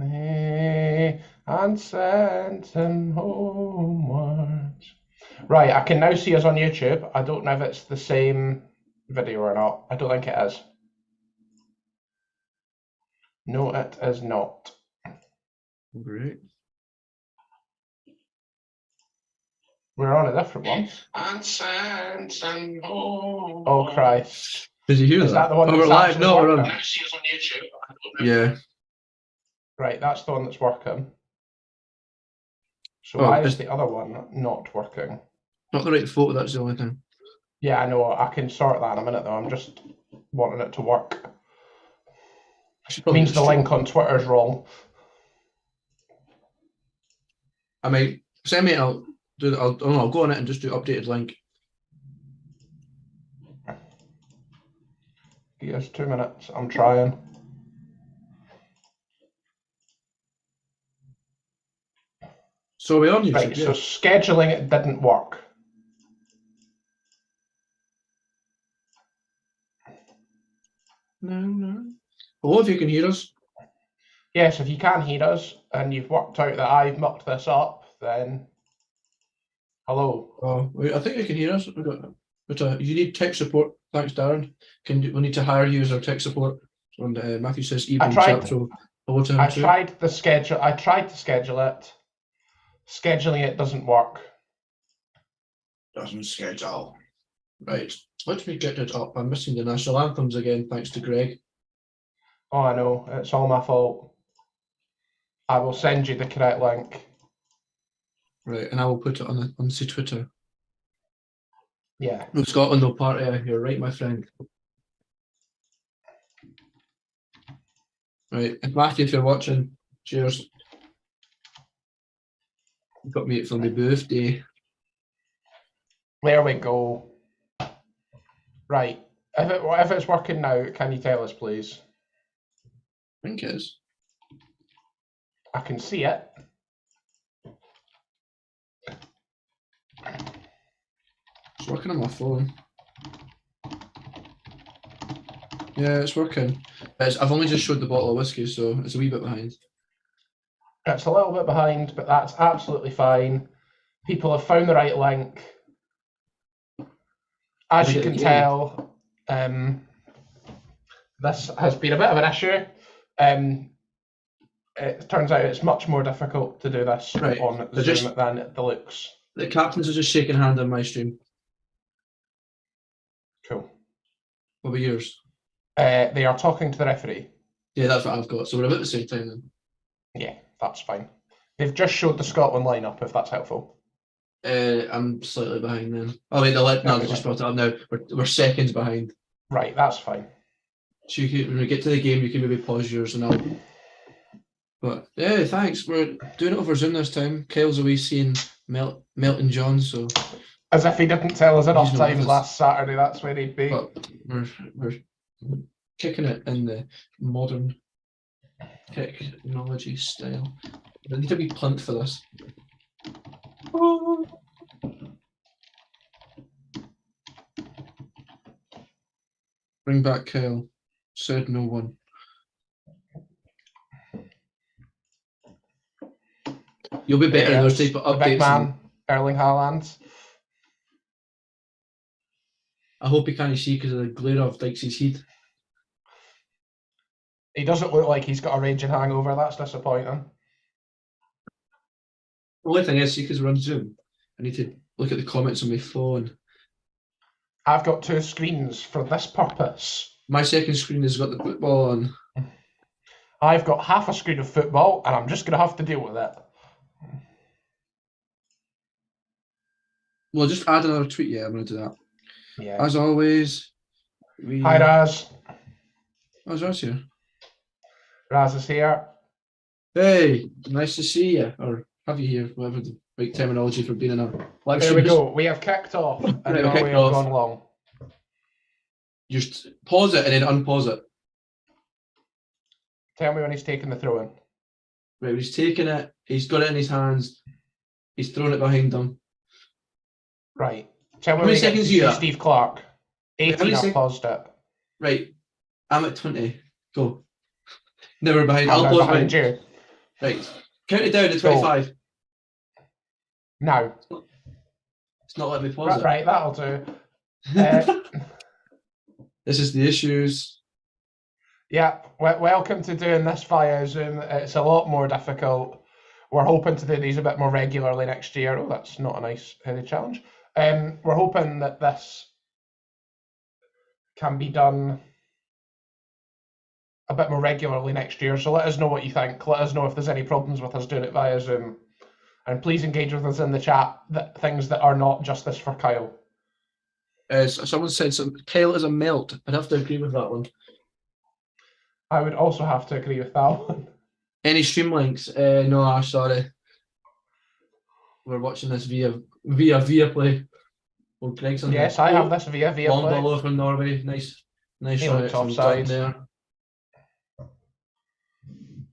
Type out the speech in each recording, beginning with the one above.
and sent him homewards. Right, I can now see us on YouTube. I don't know if it's the same video or not. I don't think it is. No, it is not. Great. We're on a different one. And sent him home. Oh, Christ. Did you hear Is that the one Oh, that's we're live. actually No, we're working? on. Now see us on YouTube. I don't know. Yeah. Right, that's the one that's working. So Oh, why is it's- the other one not working? Not the right photo, that's the only thing. Yeah, I know. I can sort that in a minute, though. I'm just wanting it to work. I should probably Means the just- link on Twitter's wrong. I might send me. I'll do. I'll go on it and just do updated link. Here's 2 minutes. I'm trying. So are we on YouTube? Right, Yeah. so scheduling it didn't work. No. Hello, if you can hear us. Yes, if you can hear us and you've worked out that I've mucked this up, then hello. Oh, wait, I think you can hear us. But you need tech support. Thanks, Darren. We need to hire you as our tech support. And Matthew says evening chat. So hello to him too. I tried to schedule it. Scheduling it doesn't work. Doesn't schedule. Right. Let me get it up. I'm missing the national anthems again, thanks to Greg. Oh, I know. It's all my fault. I will send you the correct link. Right, and I will put it on the Twitter. Yeah. No, Scotland, no party. You're right, my friend. Right, and Matthew, if you're watching, cheers. You got me for my birthday. There we go. Right. If it's working now, can you tell us, please? I think it is. I can see it. It's working on my phone. Yeah, it's working. I've only just showed the bottle of whiskey, so it's a wee bit behind. It's a little bit behind, but that's absolutely fine. People have found the right link. As you can tell, this has been a bit of an issue. It turns out it's much more difficult to do this on Zoom than it looks. The captains are just shaking hands on my stream. Cool. What about yours? They are talking to the referee. Yeah, that's what I've got. So we're about the same time then. Yeah, that's fine. They've just showed the Scotland lineup, if that's helpful. I'm slightly behind then. Oh wait, they just brought it up now. We're seconds behind. Right, that's fine. So when we get to the game, you can maybe pause yours and I'll. But yeah, thanks. We're doing it over Zoom this time. Kyle's away seeing Melton John, so. As if he didn't tell us enough He's not times with us. last Saturday, that's where he'd be. But we're kicking it in the modern technology style. I need a wee punt for this. Oh. Bring back Kyle. Said no one. You'll be better in those type of the big updates. man, Erling Haaland. I hope he can't see because of the glare of Dykes' heat. He doesn't look like he's got a raging hangover. That's disappointing. The only thing is, see, because we're on Zoom, I need to look at the comments on my phone. I've got 2 screens for this purpose. My second screen has got the football on. I've got half a screen of football, and I'm just going to have to deal with it. Well, just add another tweet. Yeah, I'm going to do that. Yeah. As always, Hi, Raz. Oh, is Raz here? Raz is here. Hey, nice to see you, or have you here, whatever the right terminology for being in a live There stream. we go. We have kicked off, and Right, Norway have gone long. Just pause it and then unpause it. Tell me when he's taking the throw in. Right, he's taking it. He's got it in his hands. He's thrown it behind him. Right. Tell me How many seconds you at? Steve Clark. 18, I've paused it. Right. I'm at 20. Go. Never behind. I'm I'll pause behind mine. you. Right. Count it down to Go. 25. Now. It's not letting me pause Right, that'll do. This is the issues. Yeah, welcome to doing this via Zoom. It's a lot more difficult. We're hoping to do these a bit more regularly next year. Oh, that's not a nice heady challenge. We're hoping that this can be done a bit more regularly next year. So let us know what you think. Let us know if there's any problems with us doing it via Zoom. And please engage with us in the chat, things that are not just this for Kyle. Someone said Kyle is a melt. I'd have to agree with that one. I would also have to agree with that one. Any stream links? No, sorry. We're watching this via Viaplay. Well, Greg's on Yes, I have this via long Viaplay. ball over from Norway. Nice He shot looks from offside. Dunn there.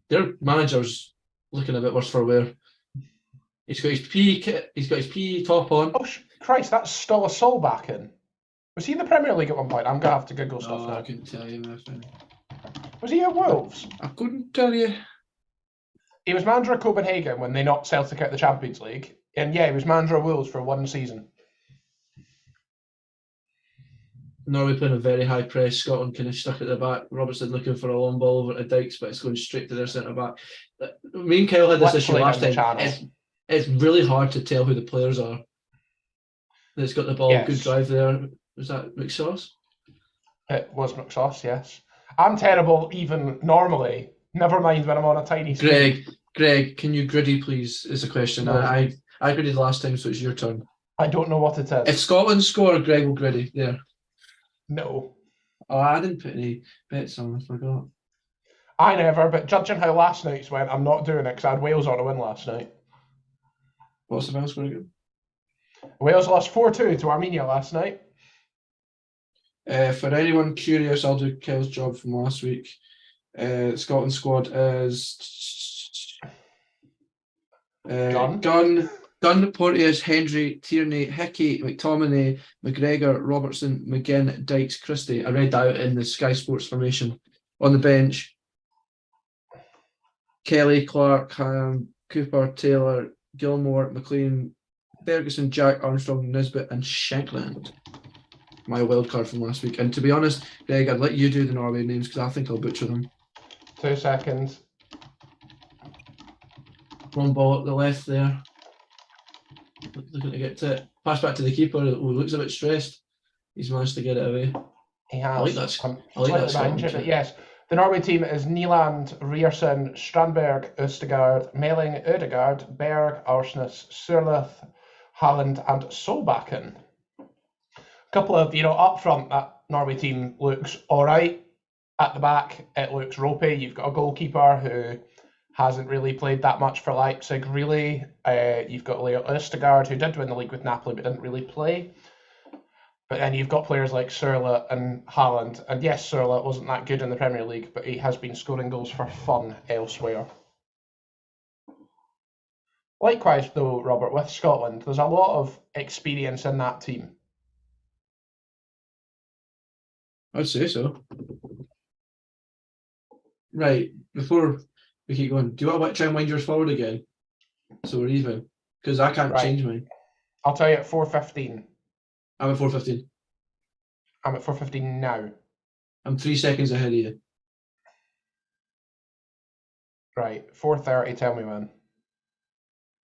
Their manager's looking a bit worse for wear. He's got his PE top on. Oh Christ, that's still a soul back in. Was he in the Premier League at one point? I'm gonna have to Google stuff now. I couldn't tell you, my friend. Was he at Wolves? I couldn't tell you. He was manager of Copenhagen when they knocked Celtic out of the Champions League. And yeah, he was manager of Wolves for one season. Norway playing a very high press. Scotland kind of stuck at the back. Robertson looking for a long ball over to Dykes, but it's going straight to their centre back. Me and Kyle had this issue last time. It's really hard to tell who the players are. That's got the ball. Yes. Good drive there. Was that McSauce? It was McSauce, yes. I'm terrible even normally. Never mind when I'm on a tiny screen. Greg, can you griddy please? Is a question. No. I gridded last time, so it's your turn. I don't know what it is. If Scotland score, Greg will griddy. There. No. Oh, I didn't put any bets on. I forgot. I never, but judging how last night's went, I'm not doing it because I had Wales on a win last night. What's the final score again? Wales lost 4-2 to Armenia last night. For anyone curious, I'll do Kyle's job from last week. Scotland squad is Gunn, Porteous, Hendry, Tierney, Hickey, McTominay, McGregor, Robertson, McGinn, Dykes, Christie. I read that out in the Sky Sports formation. On the bench, Kelly, Clark, Cooper, Taylor, Gilmore, McLean, Ferguson, Jack, Armstrong, Nisbet, and Shankland. My wild card from last week. And to be honest, Greg, I'd let you do the Norway names because I think I'll butcher them. 2 seconds. One ball at the left there. Looking to get to it. Pass back to the keeper who looks a bit stressed. He's managed to get it away. He has. I like that. Yes. The Norway team is Nyland, Rierson, Strandberg, Østegard, Melling, Ødegaard, Berg, Arsnes, Surleth, Haaland, and Solbakken. A couple of, up front, that Norway team looks all right. At the back, it looks ropey. You've got a goalkeeper who hasn't really played that much for Leipzig, really. You've got Leo Østegard, who did win the league with Napoli, but didn't really play. But then you've got players like Surla and Haaland. And yes, Surla wasn't that good in the Premier League, but he has been scoring goals for fun elsewhere. Likewise, though, Robert, with Scotland, there's a lot of experience in that team. I'd say so. Right, before we keep going, do you want to try and wind yours forward again? So we're even. Because I can't change mine. I'll tell you at 4:15. I'm at 4:15. I'm at 4:15 now. I'm 3 seconds ahead of you. Right, 4:30, tell me when.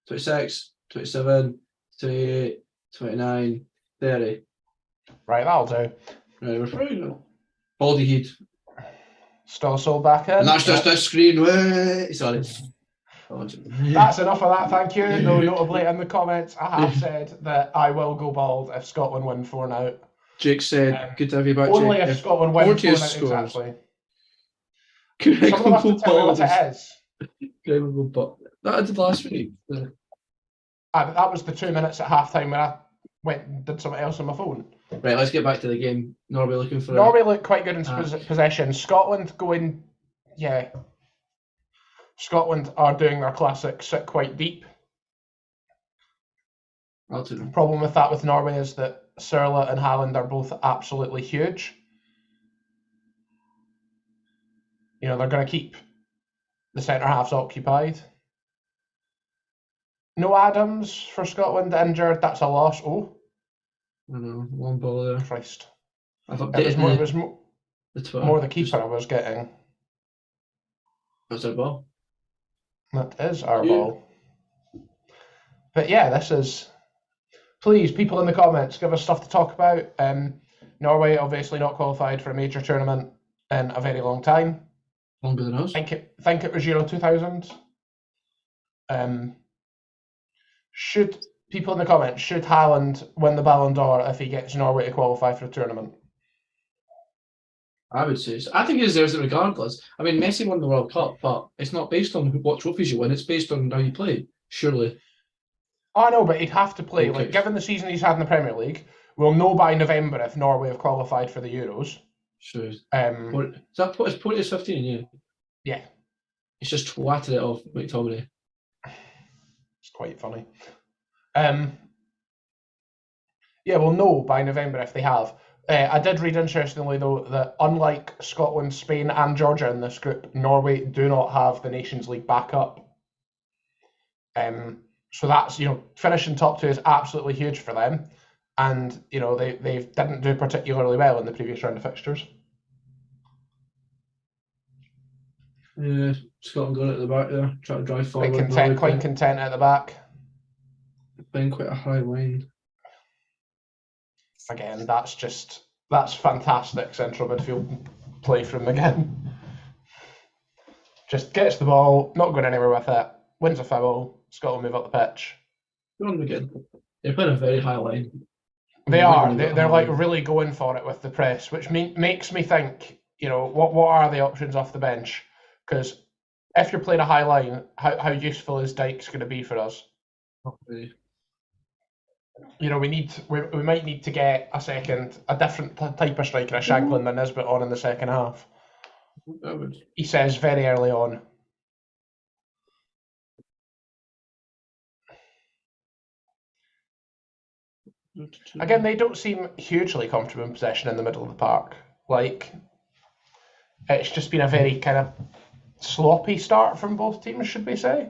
26, 27, 28, 29, 30. Right, that'll do. Right, we're fine. Baldy Heat. Still sold back in. And that's just this screen. Wait, sorry. That's enough of that, thank you. Though notably in the comments, I have said that I will go bald if Scotland win 4-0. Jake said, good to have you back, only Jake. if Scotland win 4-0, exactly. Someone will have to tell me what it is. That I did last week. But that was the 2 minutes at half-time when I went and did something else on my phone. Right, let's get back to the game. Norway looking for... Norway look quite good in possession. Scotland going... Yeah. Scotland are doing their classic sit quite deep. The problem with that with Norway is that Surla and Haaland are both absolutely huge. They're going to keep the centre-halves occupied. No Adams for Scotland injured. That's a loss. Oh, I know, one ball there. Christ. I've It updated was the Twitter. more the keeper I was getting. That's our ball. That is our ball. But yeah, this is... Please, people in the comments, give us stuff to talk about. Norway obviously not qualified for a major tournament in a very long time. Longer than us. Think it was Euro 2000. Should people in the comments, should Haaland win the Ballon d'Or if he gets Norway to qualify for a tournament? I would say so. I think he deserves it regardless. I mean, Messi won the World Cup, but it's not based on what trophies you win. It's based on how you play, surely. I know, but he'd have to play. Okay. Like, given the season he's had in the Premier League, we'll know by November if Norway have qualified for the Euros. Sure. Is that Porteous 15? Yeah. Yeah. He's just twatted it off McTominay. It's quite funny. Yeah, we'll know by November if they have. I did read interestingly though that unlike Scotland, Spain, and Georgia in this group, Norway do not have the Nations League backup. So that's, finishing top two is absolutely huge for them, and they didn't do particularly well in the previous round of fixtures. Yeah, Scotland got it at the back there, trying to drive forward. Quite content at the back. Playing quite a high line. Again, that's fantastic central midfield play from again. Just gets the ball, not going anywhere with it, wins a foul, Scotland move up the pitch. Go on again. They're playing a very high line. They are. They're like really going for it with the press, which makes me think, what are the options off the bench? Because if you're playing a high line, how useful is Dykes going to be for us? Not really. We might need to get a different type of striker, a Shankland than Nisbet on in the second half. He says very early on. Again, they don't seem hugely comfortable in possession in the middle of the park. Like, it's just been a very kind of sloppy start from both teams, should we say?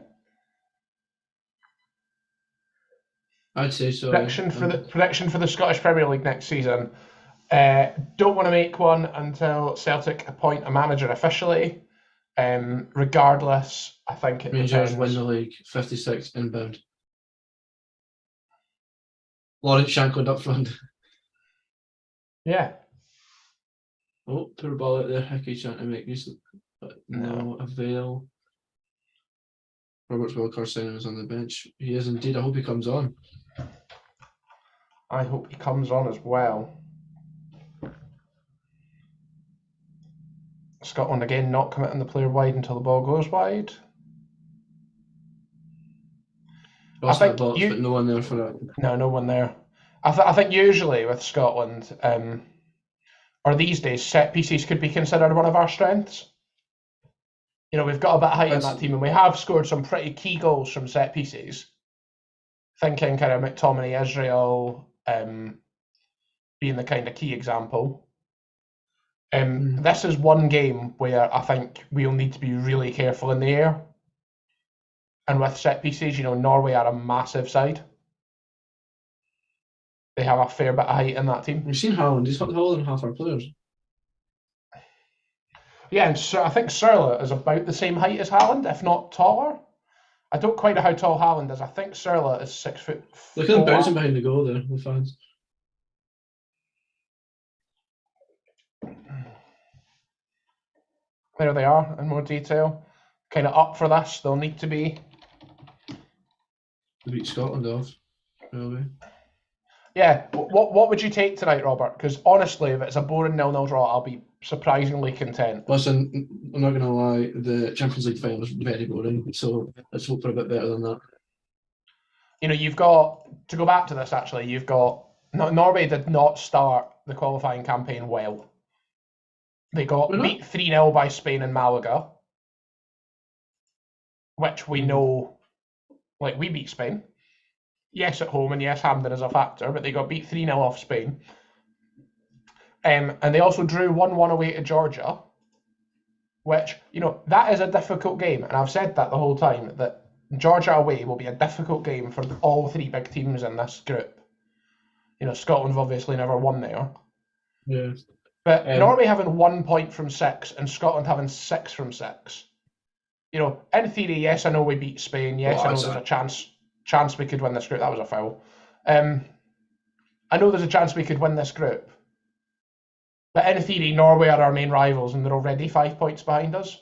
I'd say so. Prediction for the Scottish Premier League next season. Don't want to make one until Celtic appoint a manager officially. Regardless, I think it Rangers win the league 56 inbound. Lawrence Shankland up front. Yeah. Oh, poor ball out there. Hickey trying to make use of, but no avail. Roberts Wilkerson is on the bench. He is indeed. I hope he comes on. I hope he comes on as well. Scotland again not committing the player wide until the ball goes wide. I think but no one there for that. No one there. I think usually with Scotland, or these days, set pieces could be considered one of our strengths. We've got a bit of height in that team, and we have scored some pretty key goals from set pieces. Thinking kind of McTominay, Israel being the kind of key example. This is one game where I think we'll need to be really careful in the air. And with set pieces, Norway are a massive side. They have a fair bit of height in that team. We've seen Haaland. He's taller than half our players. Yeah, and I think Surla is about the same height as Haaland, if not taller. I don't quite know how tall Haaland is. I think Surla is 6 foot. Look at him bouncing behind the goal there, the fans. There they are in more detail. Kind of up for this. They'll need to be. They beat Scotland off, really. Yeah. What would you take tonight, Robert? Because honestly, if it's a boring 0-0 draw, I'll be surprisingly content. Listen, I'm not going to lie. The Champions League final was very boring, so let's hope for a bit better than that. You've got to go back to this. Actually, you've got Norway did not start the qualifying campaign well. They got beat 3-0 by Spain in Malaga, which we know, like, we beat Spain. Yes, at home, and yes, Hampden is a factor, but they got beat 3-0 off Spain. And they also drew 1-1 away to Georgia, which, that is a difficult game. And I've said that the whole time, that Georgia away will be a difficult game for all three big teams in this group. You know, Scotland have obviously never won there. Yeah. But Norway having 1 point from 6 and Scotland having 6 from 6. You know, in theory, yes, I know we beat Spain. Yes, I know there's a chance we could win this group. That was a foul. I know there's a chance we could win this group. But in theory, Norway are our main rivals and they're already 5 points behind us.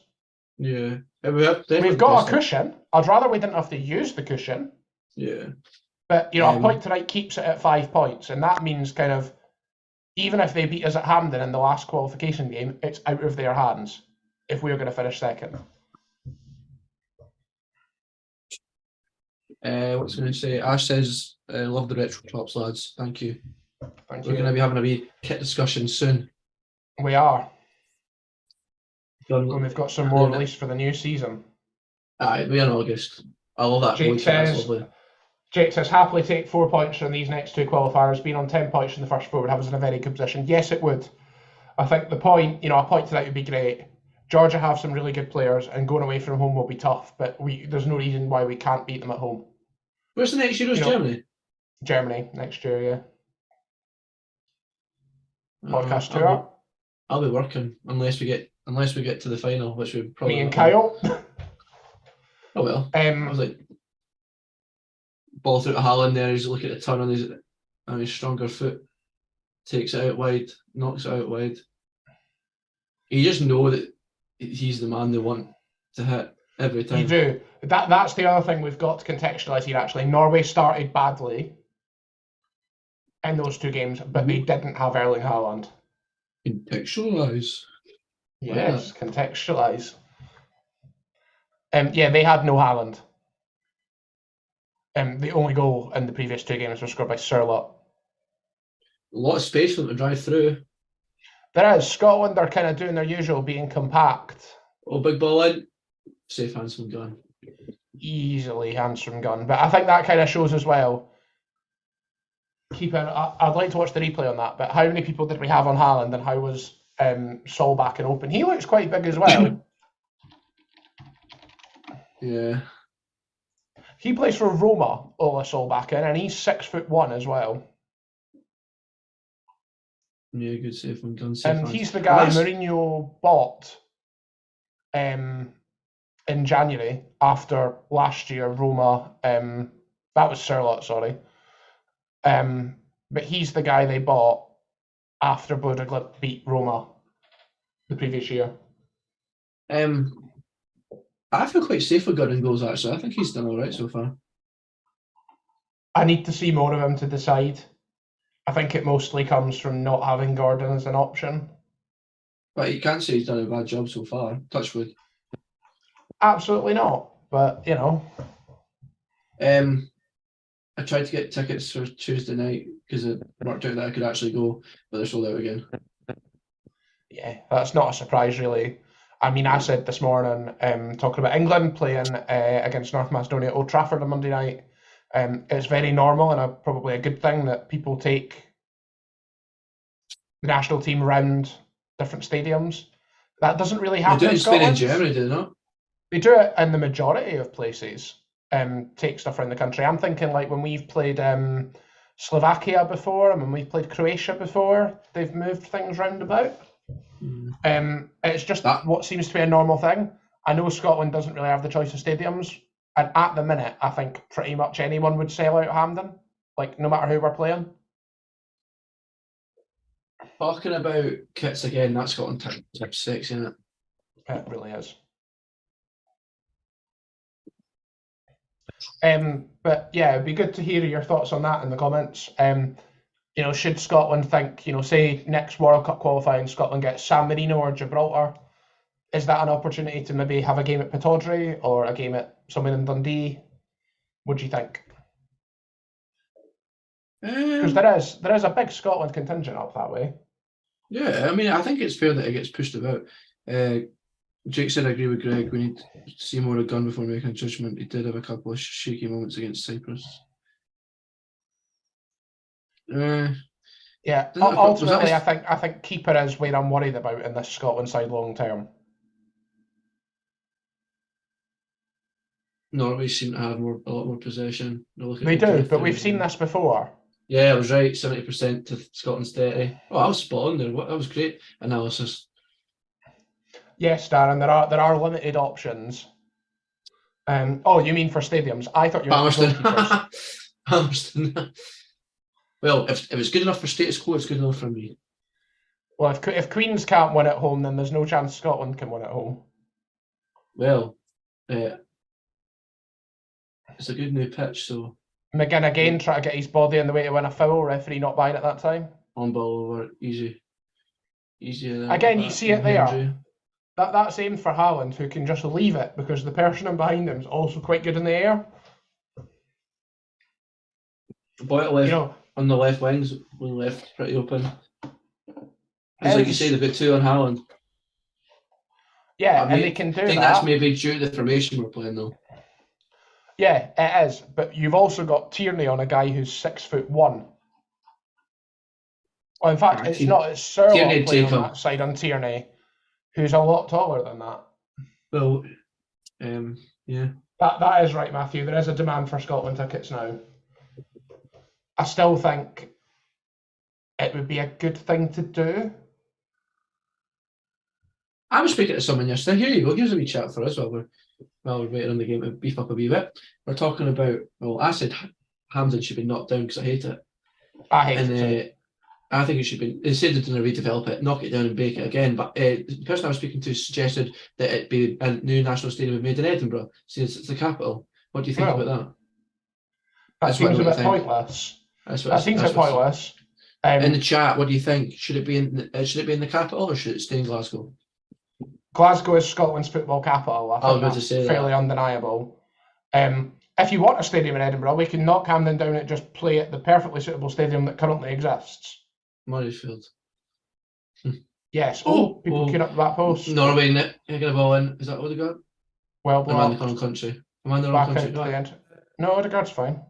Yeah. We've got a cushion. I'd rather we didn't have to use the cushion. Yeah. But, you know, a point tonight keeps it at 5 points. And that means kind of, even if they beat us at Hampden in the last qualification game, it's out of their hands if we're going to finish second. What's going to say? Ash says, love the retro props, lads. Thank you. Thank We're you. going to be having a wee kit discussion soon. We are. When we've got some more released for the new season. Aye, we're in August. I love that. Jake says, happily take 4 points from these next two qualifiers. Being on 10 points from the first four would have us in a very good position. Yes, it would. I think the point, you know, a point tonight would be great. Georgia have some really good players, and going away from home will be tough, but there's no reason why we can't beat them at home. Where's the next Euros? Germany? Germany, next year, yeah. Podcast tour. I'll be working unless we get to the final, which we probably. Me and Kyle. Oh well. I was like, ball through to Haaland there. He's looking at the turn on his stronger foot, takes it out wide, knocks it out wide. You just know that he's the man they want to hit every time. You do. That's the other thing we've got to contextualise here. Actually, Norway started badly in those two games, but they didn't have Erling Haaland. Contextualise. Yes, contextualise. Yeah, they had no Haaland. The only goal in the previous two games was scored by Surlot. A lot of space for them to drive through. There is. Scotland are kind of doing their usual, being compact. Oh, big ball in. Safe hands from gun. Easily hands from gun. But I think that kind of shows as well. I'd like to watch the replay on that, but how many people did we have on Haaland and how was Solbakken open? He looks quite big as well. Yeah. He plays for Roma, Ola Solbakken, and he's 6'1" as well. Yeah, good save from gun. And he's the guy Mourinho bought in January after last year Roma. That was Surlot, sorry. But he's the guy they bought after Bodo Glimt beat Roma the previous year. I feel quite safe with Gunn goals, actually. I think he's done all right so far. I need to see more of him to decide. I think it mostly comes from not having Gordon as an option. But you can't say he's done a bad job so far. Touch wood. Absolutely not. But, you know. I tried to get tickets for Tuesday night because it worked out that I could actually go, but they're sold out again. Yeah, that's not a surprise, really. I mean, I said this morning, talking about England playing against North Macedonia at Old Trafford on Monday night, it's very normal and probably a good thing that people take the national team around different stadiums. That doesn't really happen in Scotland. They do it in Spain and Germany, do they not? They do it in the majority of places, take stuff around the country. I'm thinking like when we've played Slovakia before and when we've played Croatia before, they've moved things round about. It's just what seems to be a normal thing. I know Scotland doesn't really have the choice of stadiums, and at the minute, I think pretty much anyone would sell out Hampden, like no matter who we're playing. Talking about kits again, that's Scotland tip 6, isn't it? It really is. But yeah, it'd be good to hear your thoughts on that in the comments. You know, should Scotland think, you know, say next World Cup qualifying, Scotland gets San Marino or Gibraltar, is that an opportunity to maybe have a game at Pittodrie or a game at somewhere in Dundee? What do you think? Because there is a big Scotland contingent up that way. Yeah, I mean, I think it's fair that it gets pushed about. Jake said, I agree with Greg, we need to see more of Gunn before making a judgment. He did have a couple of shaky moments against Cyprus. Yeah, ultimately, I think keeper is where I'm worried about in this Scotland side long term. Norway seem to have a lot more possession. They do, but we've seen this before. Yeah, I was right. 70% to Scotland's 30. Oh, I was spot on there. That was great analysis. Yes, Darren, there are limited options. You mean for stadiums? I thought you were Palmerston. Palmerston. Well, if it's good enough for status quo, it's good enough for me. Well, if Queens can't win at home, then there's no chance Scotland can win at home. Well, it's a good new pitch, so... McGinn again try to get his body in the way to win a foul, referee not buying at that time. On ball over, easier than again, you see it there. That's aimed for Haaland, who can just leave it because the person in behind him is also quite good in the air. Boy on the left wings, one left pretty open. It's like you say, they've got two on Haaland. Yeah, and they can do that. I think that's maybe due to the formation we're playing, though. Yeah, it is. But you've also got Tierney on a guy who's 6'1". Well, in fact, it's Surlock playing on that side on Tierney, who's a lot taller than that. Well, yeah. That is right, Matthew. There is a demand for Scotland tickets now. I still think it would be a good thing to do. I was speaking to someone yesterday. Here you go. Give us a wee chat for us while we're waiting on the game to beef up a wee bit. We're talking about, well, I said Hampden should be knocked down because I hate it. I hate it. I think it should be, instead of doing a redevelop it, knock it down and bake it again. But the person I was speaking to suggested that it be a new national stadium made in Edinburgh, since it's the capital. What do you think about that? That seems a bit pointless. That seems a bit pointless. In the chat, what do you think? Should it be in the capital or should it stay in Glasgow? Glasgow is Scotland's football capital. I think that's fairly undeniable. If you want a stadium in Edinburgh, we can knock Hampden down and just play at the perfectly suitable stadium that currently exists. Murrayfield. Yes. People queuing up that post. Norway getting a ball in. Is that Odegaard? Well, Am I in the wrong country? Am I in the wrong country? Back out to the end. No, Odegaard's fine.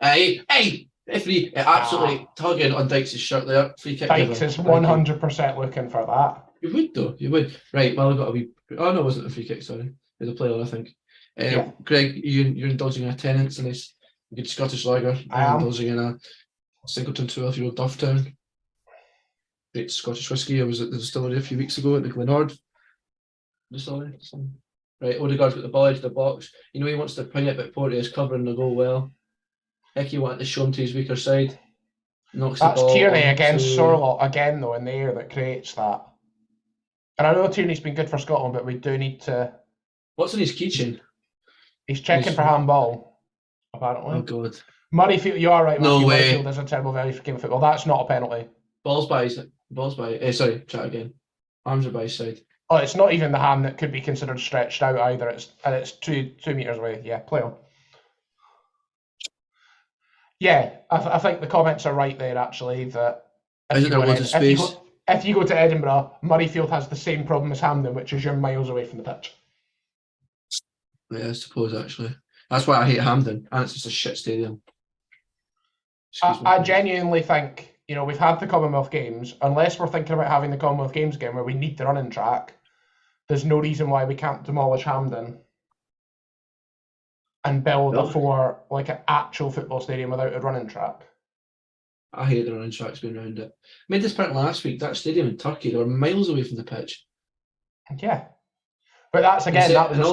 Hey! Referee absolutely tugging on Dykes' shirt there. Free kick. Dykes is 100% looking for that. You would though. You would. Right. Well, I've got a wee. Oh no, it wasn't a free kick. Sorry, it was a play on. I think. Greg, you're indulging in a Tennent's and this good Scottish lager. I'm indulging in a Singleton 12-year-old Dufftown. Great Scottish whiskey. I was at the distillery a few weeks ago at the Glenard distillery. Right, Odegaard's got the ball into the box. You know he wants to ping it, but Porty is covering the goal well. Hickey wanted to show him to his weaker side. Knocks the ball. That's Tierney against Surlock again, though, in the air that creates that. And I know Tierney's been good for Scotland, but we do need to. What's in his keychain? He's checking for handball, apparently. Oh, God. Murrayfield, you are right, Matthew. No way. Murrayfield is a terrible value for game of football. That's not a penalty. Sorry, try again. Arms are by his side. Oh, it's not even the hand that could be considered stretched out either. It's 2 meters away. Yeah, play on. Yeah, I think the comments are right there, actually, that if you go to Edinburgh, Murrayfield has the same problem as Hampden, which is you're miles away from the pitch. Yeah, I suppose, actually. That's why I hate Hampden, and it's just a shit stadium. I genuinely think, we've had the Commonwealth Games. Unless we're thinking about having the Commonwealth Games again where we need the running track, there's no reason why we can't demolish Hampden and build an actual football stadium without a running track. I hate the running tracks being around it. I made this point last week, that stadium in Turkey, they were miles away from the pitch. Yeah. But that was a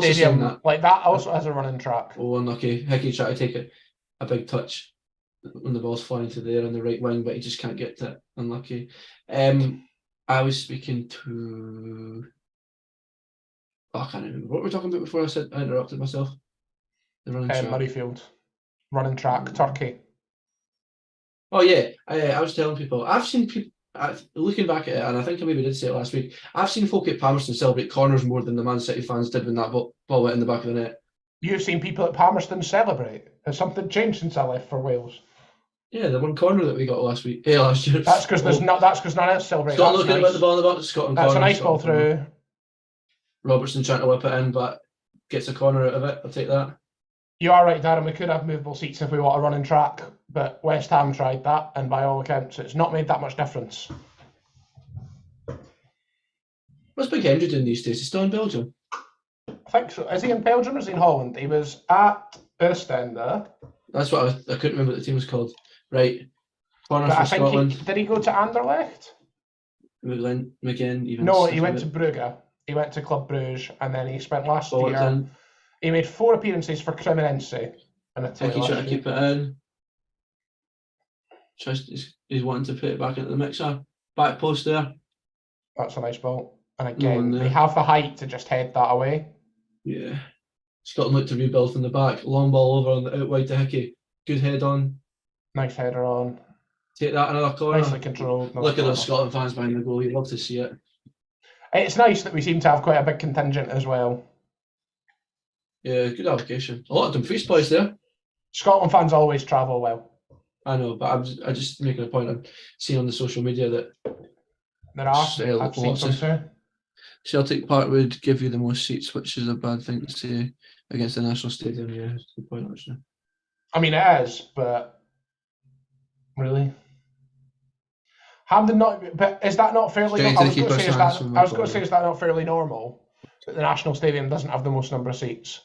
stadium, that also has a running track. Oh, unlucky. Hickey tried to take a big touch when the ball's flying to there on the right wing, but he just can't get to it. Unlucky. I was speaking to... I can't remember what we were talking about before I interrupted myself. The running track. Murrayfield. Running track, Turkey. Oh, yeah. I was telling people, I've seen people, looking back at it, and I think I maybe did say it last week, I've seen folk at Palmerston celebrate corners more than the Man City fans did when that ball went in the back of the net. You've seen people at Palmerston celebrate? Has something changed since I left for Wales? Yeah, the one corner that we got last year. That's because none else celebrate. Scotland looking at the ball in the box. Scotland. That's corner, a nice ball through. Robertson trying to whip it in, but gets a corner out of it. I'll take that. You are right, Darren. We could have movable seats if we want a running track, but West Ham tried that, and by all accounts, it's not made that much difference. What's Big Henry doing these days? He's still in Belgium. I think so. Is he in Belgium or is he in Holland? He was at Oostende. That's what I couldn't remember what the team was called. Right. Corner But for I think Scotland. did he go to Anderlecht? McGinn, even. No, he went to Brugge. He went to Club Bruges, and then he spent last year. He made 4 appearances for Cremonense in Italy. He's trying to keep it in. He's wanting to put it back into the mixer. Back post there. That's a nice ball. And again, they have the height to just head that away. Yeah. Scotland look to rebuild from the back. Long ball over on the out wide to Hickey. Good head on. Nice header on. Take that another corner. Nicely controlled. Look at those Scotland fans behind the goal. You'd love to see it. It's nice that we seem to have quite a big contingent as well. Yeah, good application. A lot of Dumfries boys there. Scotland fans always travel well. I know, but I'm just making a point. I'm seeing on the social media that there are. I've seen some too. Celtic Park would give you the most seats, which is a bad thing to say against the National Stadium. Yeah, that's a good point, actually. I mean, it is, but really, Hampden not. But is that not fairly? I was going to say, is that not fairly normal that the National Stadium doesn't have the most number of seats?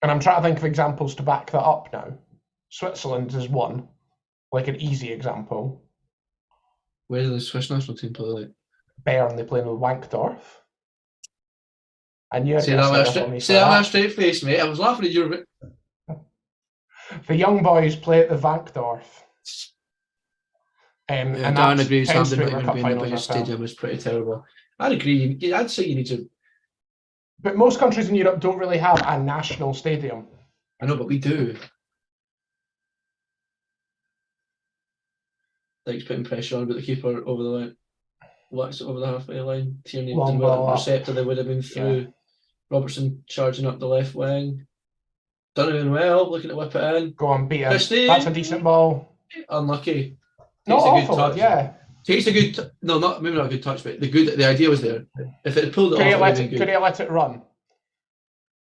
And I'm trying to think of examples to back that up now. Switzerland is one, like an easy example. Where does the Swiss national team play? Like? Bern, they play with Wankdorf. And you're say that with a straight face, mate. I was laughing at your. The young boys play at the Wankdorf. And Dan agrees Hampden not even being the biggest stadium is pretty terrible. I'd agree. I'd say you need to. But most countries in Europe don't really have a national stadium. I know, but we do. Like putting pressure on, but the keeper over the line, Wax over the halfway line. Tierney didn't receptor they would have been through. Yeah. Robertson charging up the left wing. Donovan well, looking to whip it in. Go on, beat him. That's a decent ball. Unlucky. Not awful, touch. Yeah. Takes a good. No, maybe not a good touch, but the idea was there. If it had pulled it off, could he let it run?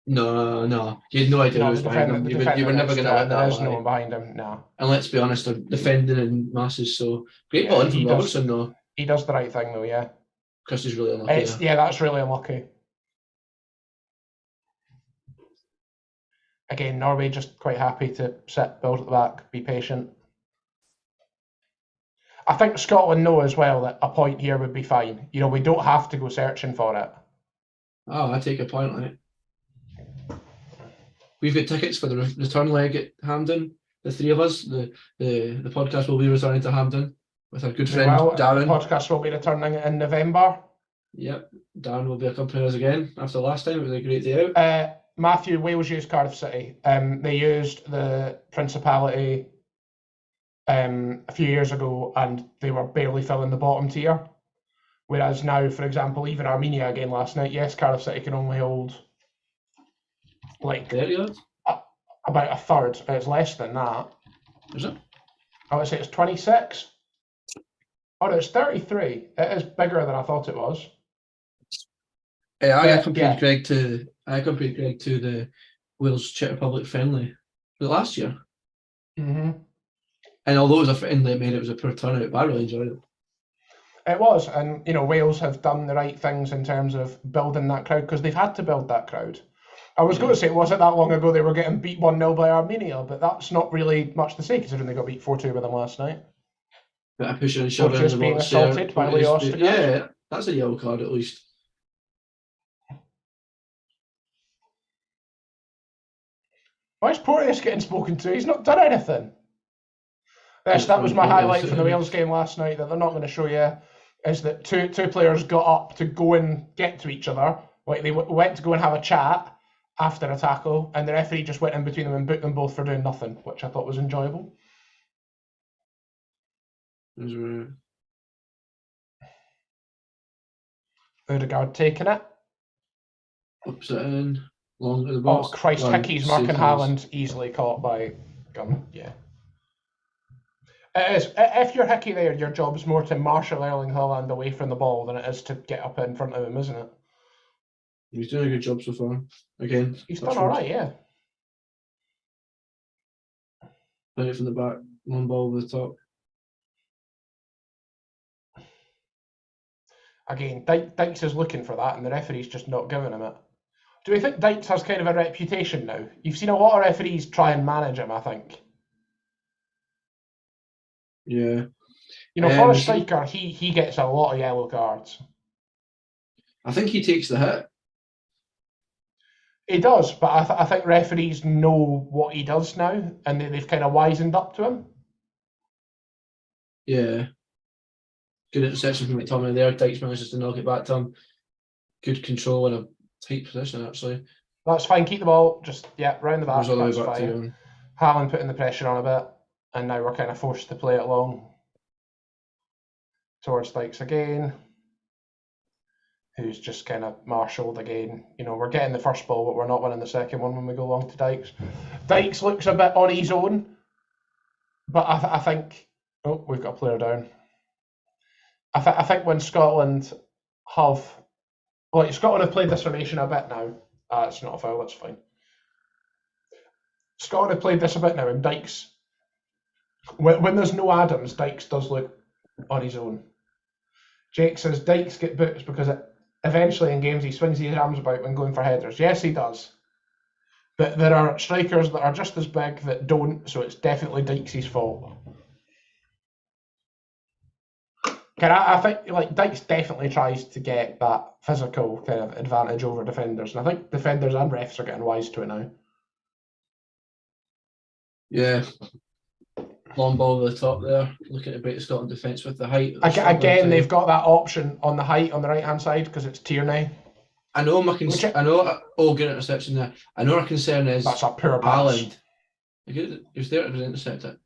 No. You had no idea who was behind him. You were never going to let that. There's no one behind him. No. And let's be honest, they're defending in masses. So great ball in from Robertson, though. He does the right thing, though. Yeah. Christie's really unlucky. Yeah, that's really unlucky. Again, Norway just quite happy to sit, build at the back, be patient. I think Scotland know as well that a point here would be fine. You know, we don't have to go searching for it. Oh, I take a point on it. We've got tickets for the return leg at Hampden. The three of us, the podcast will be returning to Hampden with our good friend Darren. The podcast will be returning in November. Yep, Darren will be accompanying us again after last time. It was a great day out. Matthew, Wales used Cardiff City. They used the Principality a few years ago, and they were barely filling the bottom tier. Whereas now, for example, even Armenia again last night, yes, Cardiff City can only hold like 30 about a third. It's less than that. Is it? I would say it's 26. Oh, no, it's 33. It is bigger than I thought it was. Yeah, I accompanied Greg to the Wales Czech Republic friendly last year. Mm-hmm. And although it was a friendly, it was a poor turnout, but I really enjoyed it. It was, and you know, Wales have done the right things in terms of building that crowd because they've had to build that crowd. I was going to say it wasn't that long ago they were getting beat 1-0 by Armenia, but that's not really much to say considering they got beat 4-2 with them last night. But I push and shove just being assaulted by Leo Ostergaard. Yeah, that's a yellow card at least. Why is Porteous getting spoken to? He's not done anything. Yes, that was my highlight from the Wales game last night that they're not going to show you, is that two players got up to go and get to each other. Like they went to go and have a chat after a tackle, and the referee just went in between them and booked them both for doing nothing, which I thought was enjoyable. Odegaard taking it. Ups it in. Long to the box. Oh, Christ, Hickey's marking Haaland, easily caught by Gunn. Yeah. It is. If you're Hickey there, your job is more to marshal Erling Haaland away from the ball than it is to get up in front of him, isn't it? He's doing a good job so far. Again, he's done all right, yeah. Play it from the back, one ball over the top. Again, Dykes is looking for that, and the referee's just not giving him it. Do we think Dykes has kind of a reputation now? You've seen a lot of referees try and manage him, I think. Yeah. For a striker, he gets a lot of yellow cards. I think he takes the hit. He does, but I think referees know what he does now, and they've kind of wisened up to him. Yeah. Good interception from McTominay there. Dykes manages to knock it back to him. Good control in a tight position, actually. That's fine. Keep the ball. Just, round the back. That's fine. Haaland putting the pressure on a bit, and now we're kind of forced to play it long towards Dykes again, who's just kind of marshalled again. We're getting the first ball, but we're not winning the second one when we go long to Dykes. Dykes looks a bit on his own, but I think... Oh, we've got a player down. I think when Scotland have... Well, Scotland have played this formation a bit now. It's not a foul, that's fine. Scotland have played this a bit now, and Dykes... When there's no Adams, Dykes does look on his own. Jake says Dykes get booked because eventually in games he swings his arms about when going for headers. Yes, he does. But there are strikers that are just as big that don't, so it's definitely Dykes' fault. I think Dykes definitely tries to get that physical kind of advantage over defenders, and I think defenders and refs are getting wise to it now. Yeah. Long ball over the top there, looking to break the Scotland defence with the height. Again, they've got that option on the height on the right hand side because it's Tierney. I know good interception there. I know our concern is that's a poor pass. Haaland. He was there to intercept it.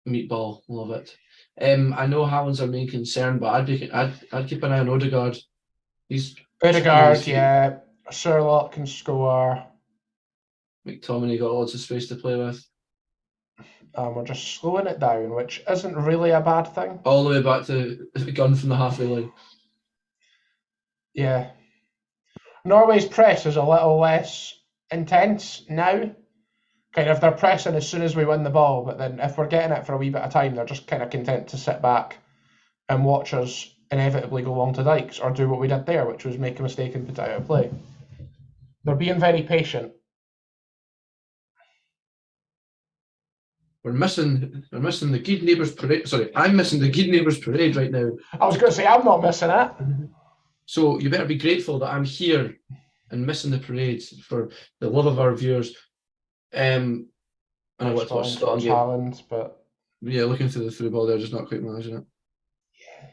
Meatball, love it. I know Haaland's our main concern, but I'd keep an eye on Odegaard. Odegaard, yeah. Sherlock can score. McTominay got lots of space to play with. We're just slowing it down, which isn't really a bad thing. All the way back to the gun from the halfway line. Yeah. Norway's press is a little less intense now. Kind of they're pressing as soon as we win the ball, but then if we're getting it for a wee bit of time, they're just kind of content to sit back and watch us inevitably go long to Dykes or do what we did there, which was make a mistake and put it out of play. They're being very patient. We're missing the Good Neighbours Parade. Sorry, I'm missing the Good Neighbours Parade right now. I was going to say, I'm not missing it. So you better be grateful that I'm here and missing the parade for the love of our viewers. I want to watch Scotland game. Haaland, but yeah, looking through the through ball there, just not quite managing it. Yeah.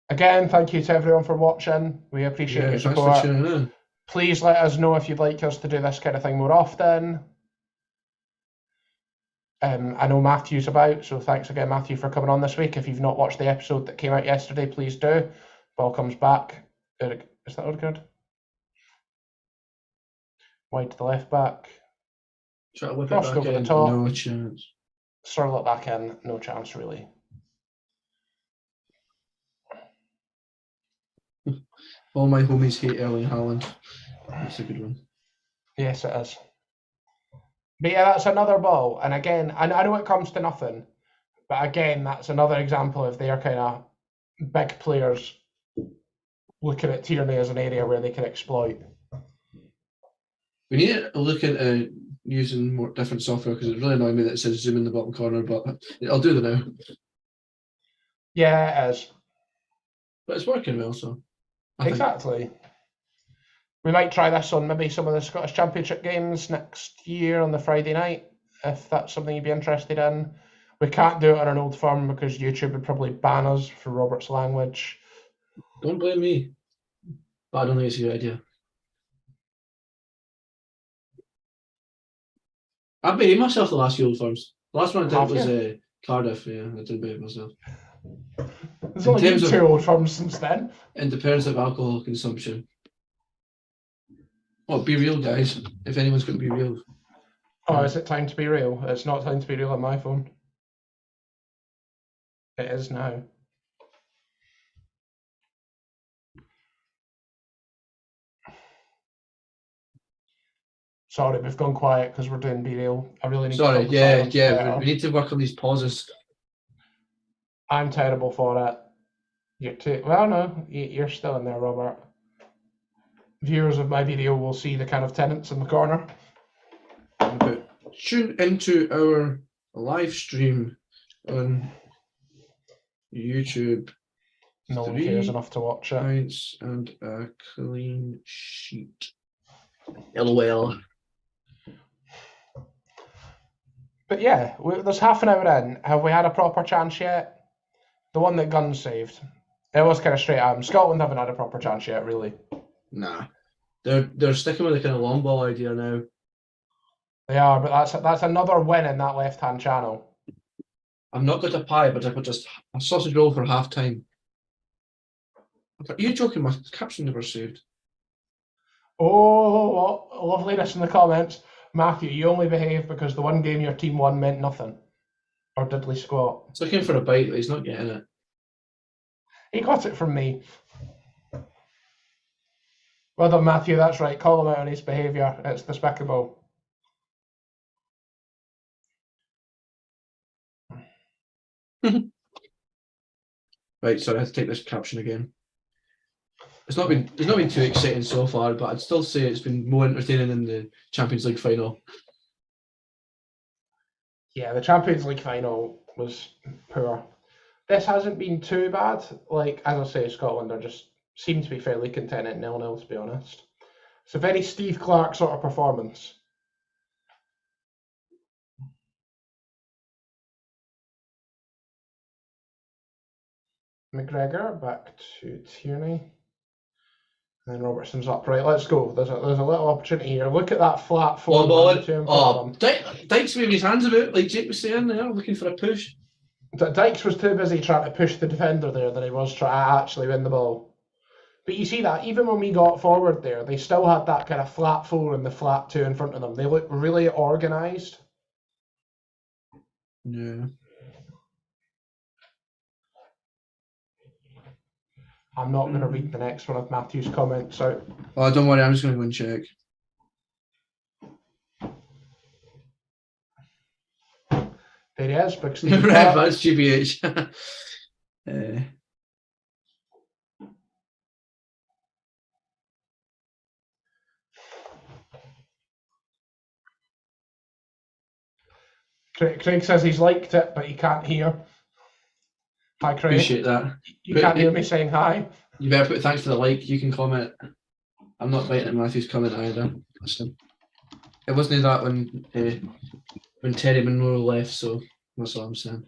Again, thank you to everyone for watching. We appreciate your support. Thanks for tuning in. Please let us know if you'd like us to do this kind of thing more often. I know Matthew's about, so thanks again, Matthew, for coming on this week. If you've not watched the episode that came out yesterday, please do. Ball comes back. Is that Odegaard? Wide to the left back. Try to whip Crossed it back over in. the top. No chance. Circle it back in. No chance, really. All my homies hate Erling Haaland. That's a good one. Yes, it is. But yeah, that's another ball. And again, I know it comes to nothing, but again, that's another example of their kind of big players looking at Tierney as an area where they can exploit. We need to look into using more different software because it's really annoying me that it says zoom in the bottom corner, but I'll do that now. Yeah, it is. But it's working well, so. Exactly. We might try this on maybe some of the Scottish Championship games next year on the Friday night, if that's something you'd be interested in. We can't do it on an old firm because YouTube would probably ban us for Robert's language. Don't blame me. But I don't think it's a good idea. I've behaved myself the last few old firms. The last one I did was Cardiff. Yeah, I did behave myself. There's only been 2 old firms since then. Independence of alcohol consumption. Oh, be real, guys. If anyone's going to be real. Oh, is it time to be real? It's not time to be real on my phone. It is now. Sorry, we've gone quiet because we're doing Be Real. I really need to... Yeah. We need to work on these pauses. I'm terrible for it. You're too. Well, no, you're still in there, Robert. Viewers of my video will see the kind of tenants in the corner. But tune into our live stream on YouTube. No one cares enough to watch it. Points and a clean sheet. LOL. But yeah, there's half an hour in. Have we had a proper chance yet? The one that Gunn saved. It was kind of straight at him. Scotland haven't had a proper chance yet, really. Nah. They're sticking with the kind of long ball idea now. They are, but that's another win in that left-hand channel. I've not got a pie, but I've got just a sausage roll for half time. Are you joking? My caption never saved. Oh, loveliness in the comments. Matthew, you only behave because the one game your team won meant nothing. Or diddly squat. He's looking for a bite, but he's not getting it. He got it from me. Well done, Matthew, that's right. Call him out on his behaviour. It's despicable. Right, sorry, I have to take this caption again. It's not been too exciting so far, but I'd still say it's been more entertaining than the Champions League final. Yeah, the Champions League final was poor. This hasn't been too bad. Like, as I say, Scotland are just seem to be fairly content at 0-0, to be honest. It's a very Steve Clark sort of performance. McGregor back to Tierney. And then Robertson's up. Right, let's go. There's a little opportunity here. Look at that flat forward. Dykes waving his hands about, like Jake was saying there, looking for a push. Dykes was too busy trying to push the defender there than he was trying to actually win the ball. But you see that, even when we got forward there, they still had that kind of flat 4 and the flat 2 in front of them. They look really organised. Yeah. I'm not going to read the next one of Matthew's comments out. Oh, don't worry, I'm just going to go and check. There he is, Big Steve. Right, that's GBH. Craig says he's liked it, but he can't hear. Hi, Craig. Appreciate that. You can't hear me saying hi. You better put thanks for the like. You can comment. I'm not biting at Matthew's comment either. Listen, it wasn't that when Terry Monroe left, so that's all I'm saying.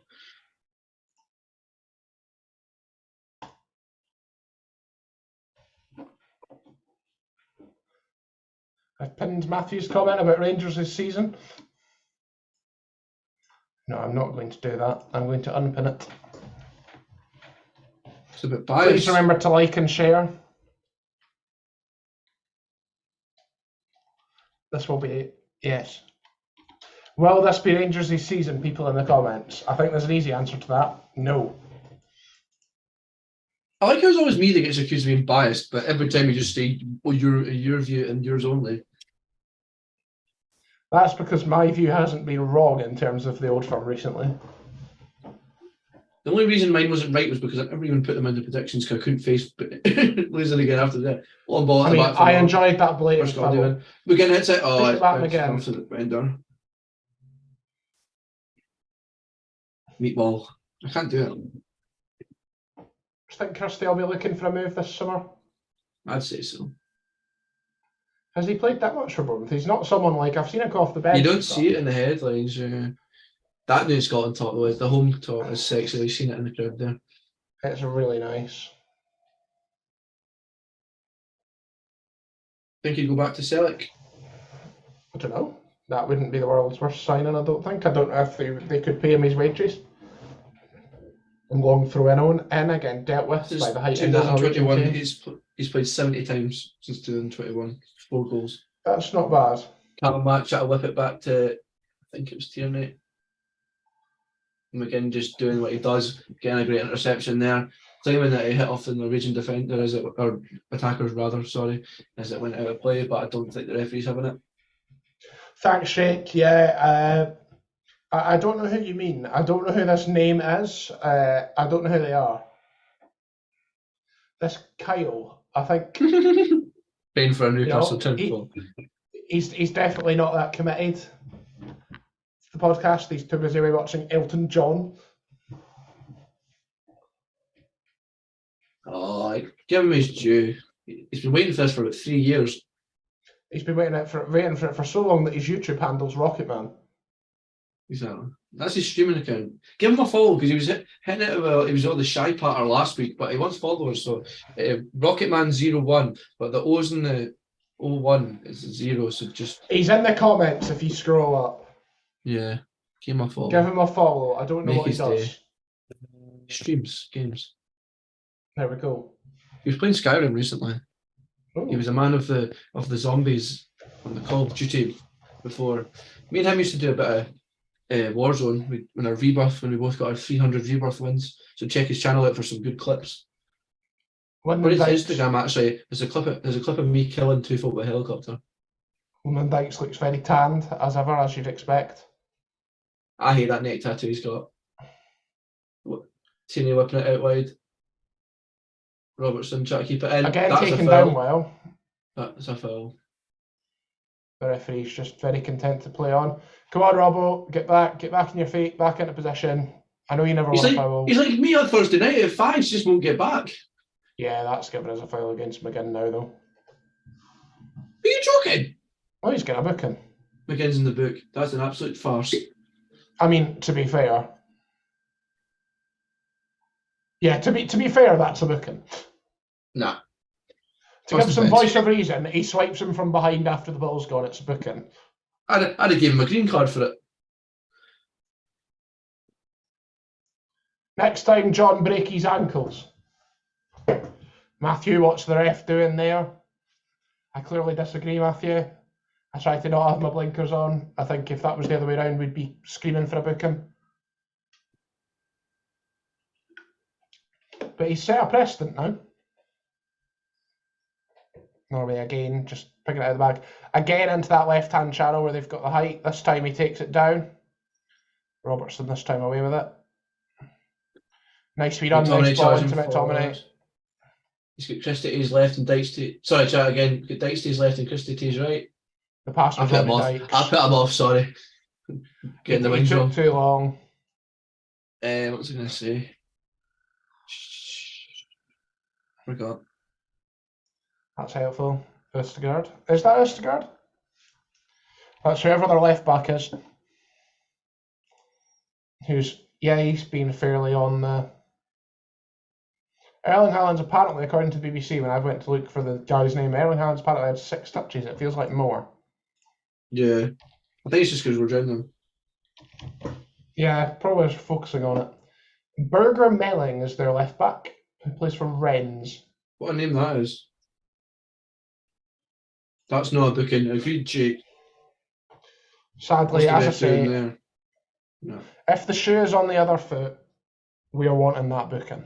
I've pinned Matthew's comment about Rangers this season. No, I'm not going to do that. I'm going to unpin it. It's a bit biased. Please remember to like and share. This will be, yes. Will this be Rangers this season, people in the comments? I think there's an easy answer to that. No. I like how it's always me that gets accused of being biased, but every time you just say, well, your view and yours only. That's because my view hasn't been wrong in terms of the Old Firm recently. The only reason mine wasn't right was because I never even put them into predictions because I couldn't face losing again after that. Long ball at the back. I enjoyed that blatant foul. We're getting hit it. Oh, it's again. Meatball. I can't do it. Do you think Kirsty will be looking for a move this summer? I'd say so. Has he played that much for Bournemouth? He's not someone like I've seen him go off the bench. You don't see it in the headlines. That new Scotland talk, though, the home talk is sexy. You've seen it in the crowd there. It's really nice. Think he'd go back to Celtic? I don't know. That wouldn't be the world's worst signing, I don't think. I don't know if they could pay him his wages. And long throw in again, dealt with by the height of that 2021. He's played 70 times since 2021. 4 goals. That's not bad. Can't match. I'll whip it back to, I think it was Tierney. McGinn just doing what he does, getting a great interception there. Claiming that he hit off the Norwegian defender, or attackers rather, sorry, as it went out of play, but I don't think the referee's having it. Thanks, Shake. Yeah, I don't know who you mean. I don't know who this name is. I don't know who they are. this Kyle, I think, paying for a Newcastle temple. He's definitely not that committed to the podcast. He's too busy watching Elton John. Oh, give him his due. He's been waiting for this for about 3 years. He's been waiting for it for so long that his YouTube handle's Rocketman. Exactly. That's his streaming account. Give him a follow because he was hitting it well. He was on the shy patter last week, but he wants followers. So Rocketman01, but the O's in the 01 is 0. So just he's in the comments if you scroll up. Yeah, give him a follow. Give him a follow. I don't know what he does. Day. Streams games. There we go. He was playing Skyrim recently. Ooh. He was a man of the zombies on the Call of Duty before. Me and him used to do a bit of Warzone when our Rebirth, when we both got our 300 Rebirth wins. So check his channel out for some good clips. But his Instagram actually there's a clip of me killing 2 folk with a helicopter. Woman Dykes looks very tanned as ever, as you'd expect. I hate that neck tattoo he's got. Teeny whipping it out wide. Robertson trying to keep it in. Again, taken down well. That's a foul. The referee's just very content to play on. Come on, Robbo, get back on your feet, back into position. I know you never want a foul. He's like me on Thursday night at 5, just won't get back. Yeah, that's given us a foul against McGinn now, though. Are you joking? Oh, he's got a booking. McGinn's in the book. That's an absolute farce. I mean, to be fair. Yeah, to be fair, that's a booking. Nah. To give some voice of reason, he swipes him from behind after the ball's gone. It's a booking. I'd have given him a green card for it. Next time, John break his ankles. Matthew, what's the ref doing there? I clearly disagree, Matthew. I try to not have my blinkers on. I think if that was the other way around, we'd be screaming for a booking. But he's set a precedent now. Norway again, just picking it out of the bag. Again into that left-hand channel where they've got the height. This time he takes it down. Robertson this time away with it. Nice wee run, nice ball into McTominay. He's got Christie to his left and Dykes to... Sorry, chat again. Got Dykes to his left and Christie to his right. The pass was on Dykes. I put him off, sorry. Getting the wings wrong. Too long. What was I going to say? Forgot. That's helpful. Østegård. Is that Østegård? That's whoever their left back is. He's been fairly on the... Erling Haaland's apparently, according to the BBC, when I went to look for the guy's name, Erling Haaland's apparently had 6 touches. It feels like more. Yeah. I think it's just because we're drowning them. Yeah, probably just focusing on it. Birger Meling is their left back, who plays for Rennes. What a name that is. That's not a booking. Agreed, Jake. Sadly, as I say, no. If the shoe is on the other foot, we are wanting that booking.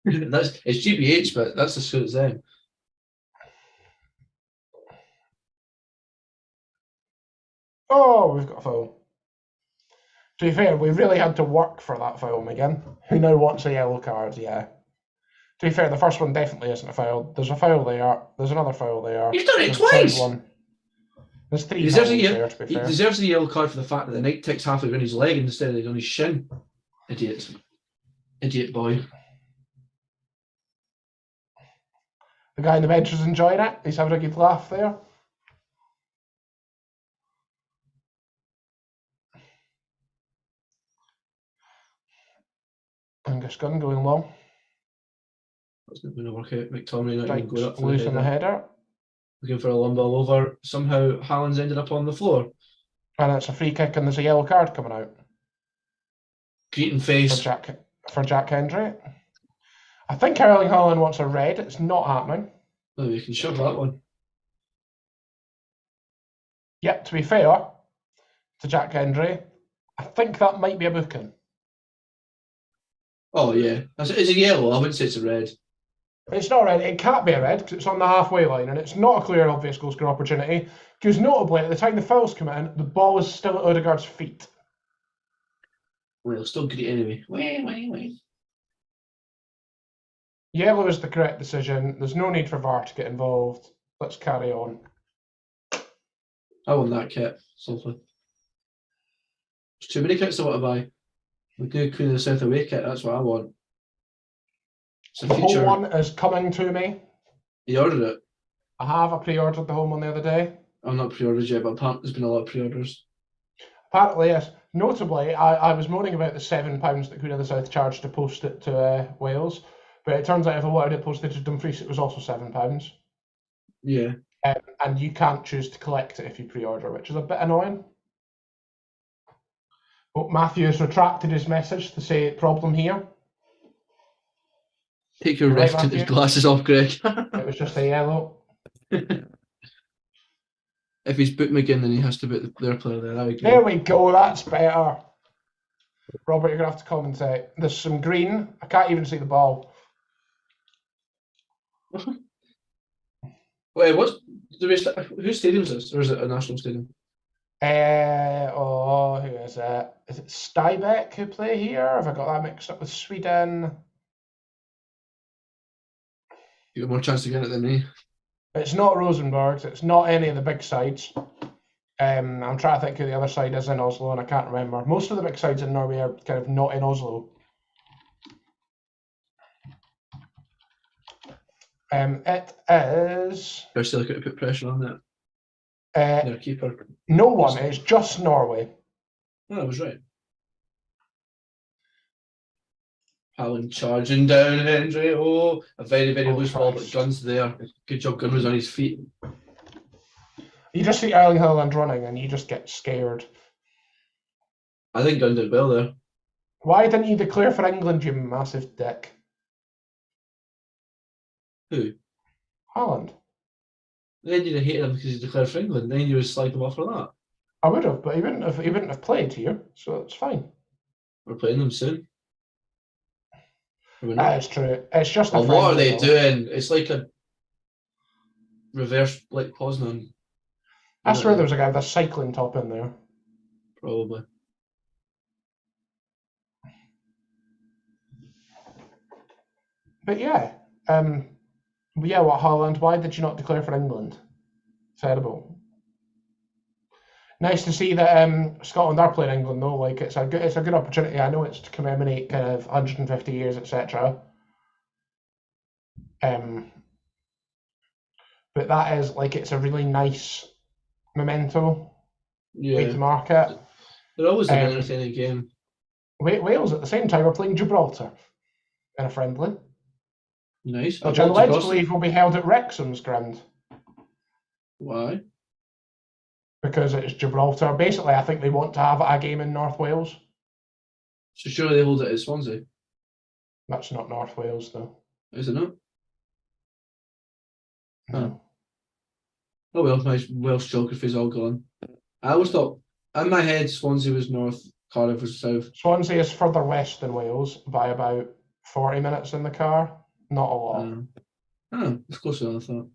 It's GBH, but that's as good as them. Oh, we've got a foul. To be fair, we really had to work for that foul, McGinn. Who now wants a yellow card? Yeah. To be fair, the first one definitely isn't a foul. There's a foul there. There's another foul there. You've done it twice. There's 3 fouls there, to be fair. He deserves a yellow card for the fact that the night ticks halfway around his leg instead of on his shin. Idiot. Idiot boy. The guy in the bench is enjoying it. He's having a good laugh there. Angus Gunn going long. That's not going to work out. McTominay not even going up for losing the header. Looking for a long ball over. Somehow Haaland's ended up on the floor. And it's a free kick and there's a yellow card coming out. Greeting face. For Jack Hendry. I think Erling Haaland wants a red. It's not happening. Oh, you can shove that one. Yep, to be fair to Jack Hendry, I think that might be a booking. Oh, yeah. It's a yellow. I wouldn't say it's a red. It's not red. It can't be a red because it's on the halfway line and it's not a clear and obvious goal scoring opportunity because notably at the time the foul's come in, the ball is still at Ødegaard's feet. Well, still great anyway. Wait. Yellow is the correct decision. There's no need for VAR to get involved. Let's carry on. I want that kit. Something. There's too many kits I want to buy. The new Queen of the South away kit, that's what I want. It's a The feature. home one is coming to me. You ordered it? I have. I pre-ordered the home one the other day. I'm not pre-ordered yet, but apparently there's been a lot of pre-orders. Apparently, yes. Notably, I was moaning about the £7 that Queen of the South charged to post it to Wales, but it turns out if I wanted it posted to Dumfries, it was also £7. Yeah. And you can't choose to collect it if you pre-order, which is a bit annoying. Oh, Matthew has retracted his message to say problem here. Take your Right, ref tinted Matthew? glasses off, Greg. It was just a yellow. If he's boot McGinn, then he has to boot their player there. I agree. There we go, that's better. Robert, you're going to have to commentate. There's some green. I can't even see the ball. Wait, whose stadium is this? Or is it a national stadium? Who is it? Is it Stuybeck who play here? Have I got that mixed up with Sweden? You got more chance to get it than me. It's not Rosenborg. It's not any of the big sides. I'm trying to think who the other side is in Oslo, and I can't remember. Most of the big sides in Norway are kind of not in Oslo. It is. They're still looking to put pressure on that. Their keeper. No one. It's just Norway. Oh, I was right. Alan charging down Hendry. Oh, a very, very loose ball, but Gunn's there. Good job, Gunn was on his feet. You just see Erling Haaland running and you just get scared. I think Gunn did well there. Why didn't you declare for England, you massive dick? Who? Haaland. Then you'd have hated him because he declared for England. Then you would slide him off for that. I would have, but he wouldn't have played here, so it's fine. We're playing them soon. That is true. It's just. Well, what are they doing? It's like a reverse, like Poznan. I swear there was a guy with a cycling top in there. Probably. But yeah, what Haaland? Why did you not declare for England? Terrible. Nice to see that Scotland are playing England though. Like it's a good opportunity. I know it's to commemorate kind of 150 years, etc. But that is like it's a really nice memento way to mark it. They're always an entertaining game. Wales at the same time are playing Gibraltar in a friendly. Nice. Which I'm led to believe will be held at Wrexham's ground. Why? Because it's Gibraltar. Basically, I think they want to have a game in North Wales. So surely they hold it at Swansea? That's not North Wales, though. Is it not? No. Oh well, my Welsh geography's all gone. I always thought, in my head, Swansea was north, Cardiff was south. Swansea is further west than Wales by about 40 minutes in the car. Not a lot. It's closer than I thought.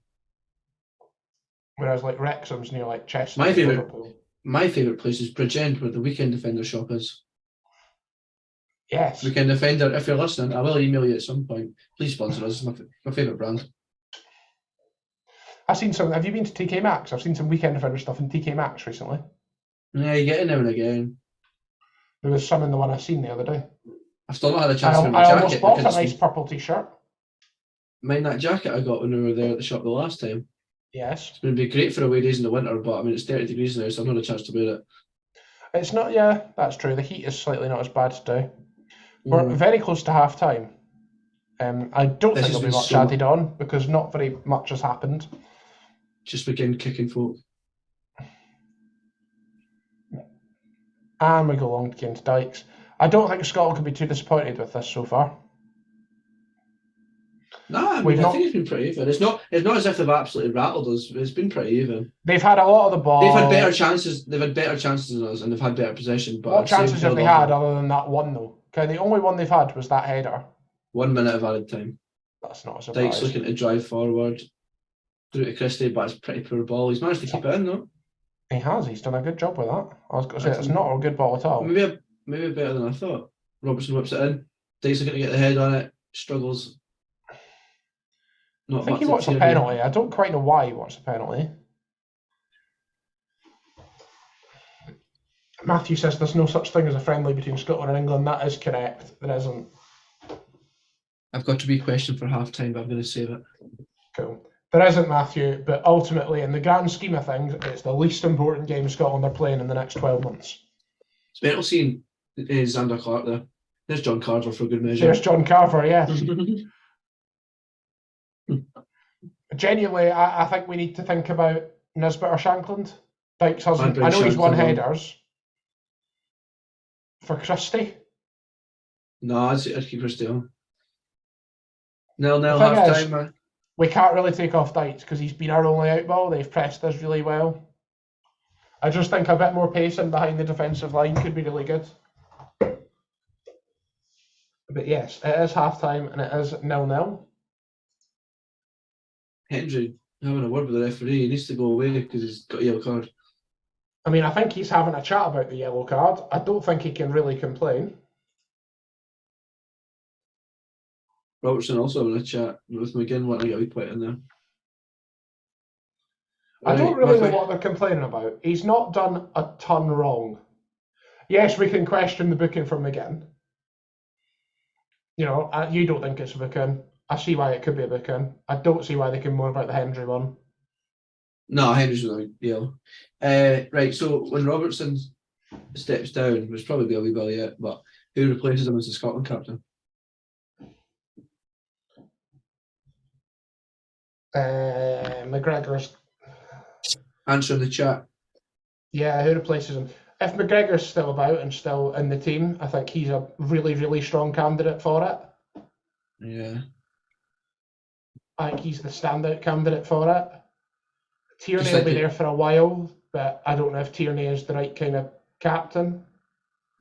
Whereas like Wrexham's near like Chester. My favourite place is Bridgend, where the Weekend Defender shop is. Yes. Weekend Defender, if you're listening, I will email you at some point. Please sponsor us. It's my favourite brand. I've seen some. Have you been to TK Maxx? I've seen some Weekend Defender stuff in TK Maxx recently. Yeah, you get it now and again. There was some in the one I've seen the other day. I've still not had a chance to wear my I jacket. almost bought a nice purple t-shirt. Mind that jacket I got when we were there at the shop the last time? Yes. It's going to be great for away days in the winter, but I mean, it's 30 degrees now, so I've not had a chance to wear it. It's not, yeah, that's true. The heat is slightly not as bad today. We're very close to half time. I don't think there'll be much added on because not very much has happened. Just begin kicking folk. And we go long against Dykes. I don't think Scotland can be too disappointed with this so far. No, I mean, I think it's been pretty even. It's not as if they've absolutely rattled us. It's been pretty even. They've had a lot of the ball. They've had better chances. They've had better chances than us, and they've had better possession. But what chances have they had other than that one though? Okay, the only one they've had was that header. 1 minute of added time. That's not a surprise. Dykes looking to drive forward through to Christie, but it's a pretty poor ball. He's managed to keep it in though. He has. He's done a good job with that. I was going to say it's not a good ball at all. Maybe better than I thought. Robertson whips it in. Dykes looking to get the head on it. Struggles. I think he wants a penalty. I don't quite know why he wants a penalty. Matthew says there's no such thing as a friendly between Scotland and England. That is correct. There isn't. I've got to be questioned for half time, but I'm going to save it. Cool. There isn't, Matthew, but ultimately, in the grand scheme of things, it's the least important game Scotland are playing in the next 12 months. It's better seeing Xander Clark there. There's John Carver for good measure. There's John Carver, yeah. Genuinely, I think we need to think about Nisbet or Shankland. Dykes hasn't. I know he's won headers. For Christie? No, I'd keep Christie on. 0-0 half time, man. We can't really take off Dykes because he's been our only out ball. They've pressed us really well. I just think a bit more pacing behind the defensive line could be really good. But yes, it is half time and it is 0-0. Hendry having a word with the referee. He needs to go away because he's got a yellow card. I mean, I think he's having a chat about the yellow card. I don't think he can really complain. Robertson also having a chat with McGinn, wanting to get a wee point in there. I don't really know what they're complaining about. He's not done a ton wrong. Yes, we can question the booking from McGinn. You know, you don't think it's a booking. I see why it could be a booking. I don't see why they can moan about the Hendry one. No, Hendry's not yellow. Right, so when Robertson steps down, there's probably a wee bit yet, but who replaces him as the Scotland captain? McGregor's. Answer in the chat. Yeah, who replaces him? If McGregor's still about and still in the team, I think he's a really, really strong candidate for it. Yeah. I think he's the standout candidate for it. Tierney will be there for a while, but I don't know if Tierney is the right kind of captain.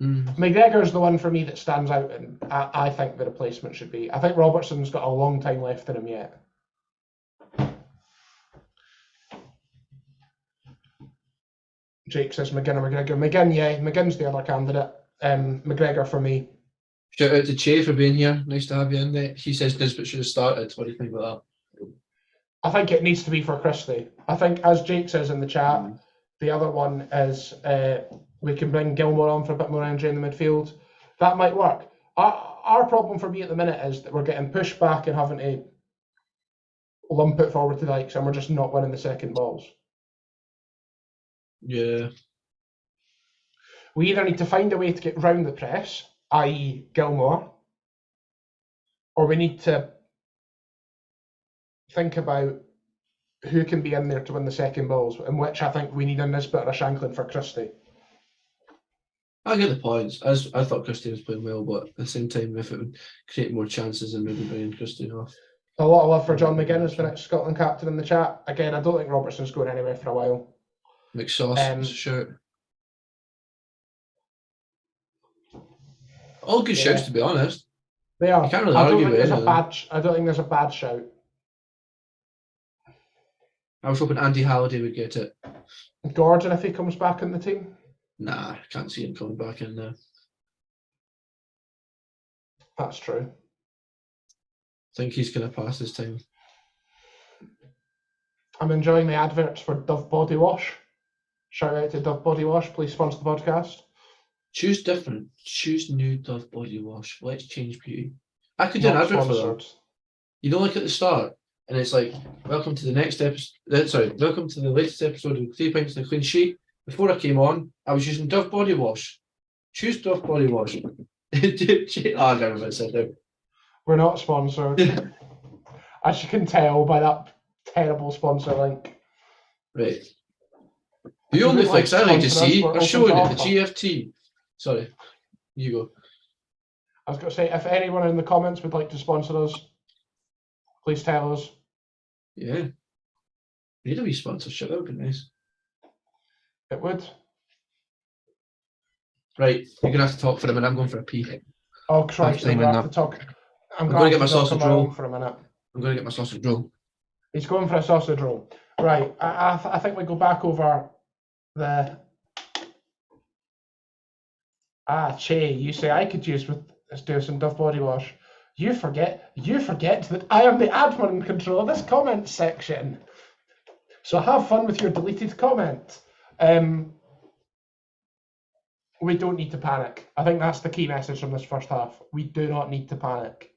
McGregor's the one for me that stands out, and I think the replacement should be. I think Robertson's got a long time left in him yet. Jake says McGinn or McGregor. McGinn, yeah, McGinn's the other candidate. McGregor for me. Shout out to Che for being here. Nice to have you in there. He says Nisbet should have started. What do you think about that? I think it needs to be for Christie. I think, as Jake says in the chat, the other one is we can bring Gilmore on for a bit more energy in the midfield. That might work. Our problem for me at the minute is that we're getting pushed back and having to lump it forward to Dykes, and we're just not winning the second balls. Yeah. We either need to find a way to get round the press, i.e. Gilmore, or we need to think about who can be in there to win the second balls, in which I think we need a Nisbet or a Shankland for Christie. I get the points. I thought Christie was playing well, but at the same time, if it would create more chances than maybe bringing Christie off. A lot of love for John McGinn as the next Scotland captain in the chat. Again, I don't think Robertson's going anywhere for a while. McSauce, sure. All good shouts, to be honest. They are. You can't really argue with it. I don't think there's a bad shout. I was hoping Andy Halliday would get it. Gordon, if he comes back in the team? Nah, I can't see him coming back in there. That's true. I think he's going to pass this time. I'm enjoying the adverts for Dove Body Wash. Shout out to Dove Body Wash. Please sponsor the podcast. Choose different. Choose new Dove Body Wash. Let's change beauty. I could do an advert for them. You know, like at the start, and it's like, welcome to the next episode. Welcome to the latest episode of 3 Pints and a Clean Sheet. Before I came on, I was using Dove Body Wash. Choose Dove Body Wash. I can't remember what I said there. We're not sponsored. As you can tell by that terrible sponsor link. Right. The only flicks I like to see are showing at the GFT. Sorry, you go. I was going to say, if anyone in the comments would like to sponsor us, please tell us. Yeah. We need a wee sponsorship, that would be nice. It would. Right, you're going to have to talk for a minute. I'm going for a pee. Oh, Christ, I'm going to have to talk. I'm going to get my sausage roll for a minute. I'm going to get my sausage roll. He's going for a sausage roll. Right, I think we go back over the... Che, you say I could do some Dove Body Wash. You forget that I am the admin in control of this comment section. So have fun with your deleted comment. We don't need to panic. I think that's the key message from this first half. We do not need to panic.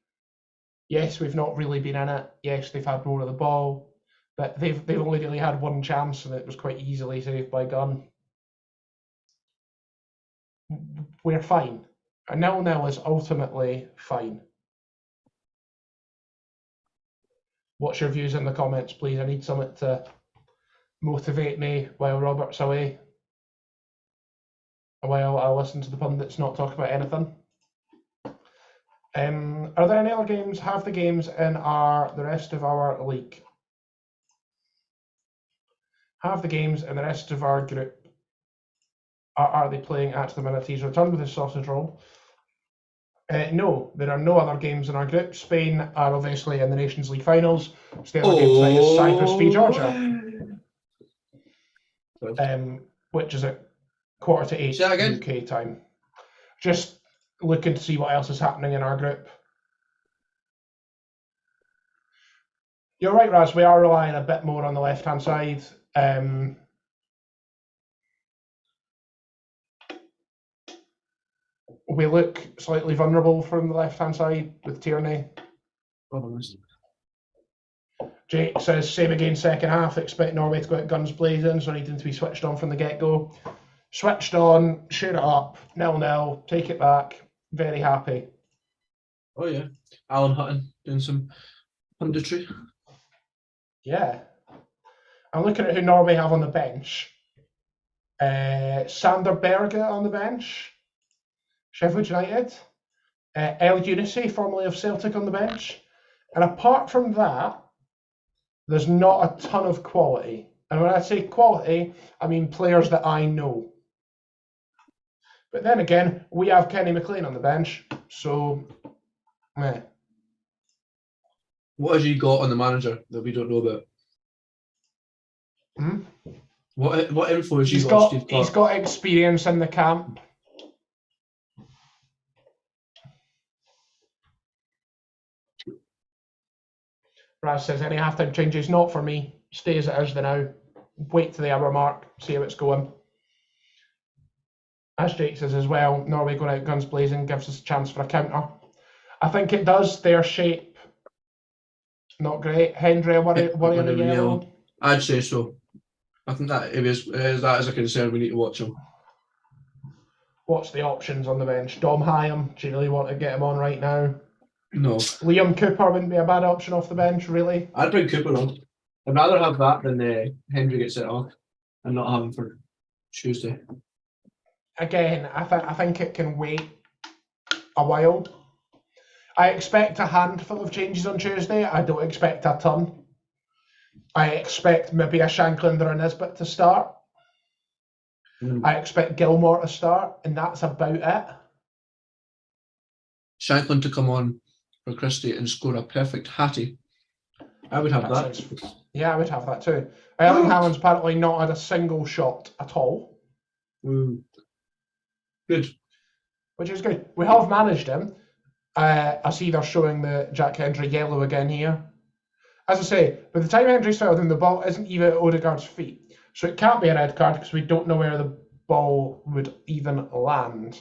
Yes, we've not really been in it. Yes, they've had more of the ball, but they've only really had one chance, and it was quite easily saved by Gunn. We're fine. A 0-0 is ultimately fine. What's your views in the comments, please? I need something to motivate me while Robert's away. While I listen to the pundits not talk about anything. Are there any other games? Have the games in the rest of our league? Have the games in the rest of our group? Are they playing at the minute? He's returned with his sausage roll. No, there are no other games in our group. Spain are obviously in the Nations League finals. So the other game tonight is Cyprus v Georgia, which is at 7:45 UK time. Just looking to see what else is happening in our group. You're right, Raz. We are relying a bit more on the left-hand side. We look slightly vulnerable from the left-hand side with Tierney. Jake says, same again second half. Expect Norway to go at guns blazing, so needing to be switched on from the get-go. Switched on, shoot it up, 0-0, take it back. Very happy. Oh yeah, Alan Hutton doing some punditry. Yeah. I'm looking at who Norway have on the bench. Sander Berge on the bench. Sheffield United. El Unice, formerly of Celtic, on the bench. And apart from that, there's not a ton of quality. And when I say quality, I mean players that I know. But then again, we have Kenny McLean on the bench, so meh. What has he got on the manager that we don't know about? What info has he got, Steve Clark? He's got experience in the camp. Raz says, any halftime changes? Not for me. Stay as it is for now. Wait to the hour mark, see how it's going. As Jake says as well, Norway going out guns blazing gives us a chance for a counter. I think it does. Their shape, not great. Hendry, worry on the yellow. I'd say so. I think that that is a concern we need to watch him. What's the options on the bench? Dom Hyam, do you really want to get him on right now? No. Liam Cooper wouldn't be a bad option off the bench, really. I'd bring Cooper on. I'd rather have that than Hendry gets sent off and not have him for Tuesday. Again, I think it can wait a while. I expect a handful of changes on Tuesday. I don't expect a ton. I expect maybe a Shanklander and Nisbet to start. I expect Gilmore to start, and that's about it. Shanklin to come on for Christie and score a perfect hattie. I would have that. Yeah, I would have that too. Erling Haaland's apparently not had a single shot at all. Good. Which is good. We have managed him. I see they're showing the Jack Hendry yellow again here. As I say, by the time Hendry's fouled him, the ball isn't even at Odegaard's feet. So it can't be a red card because we don't know where the ball would even land.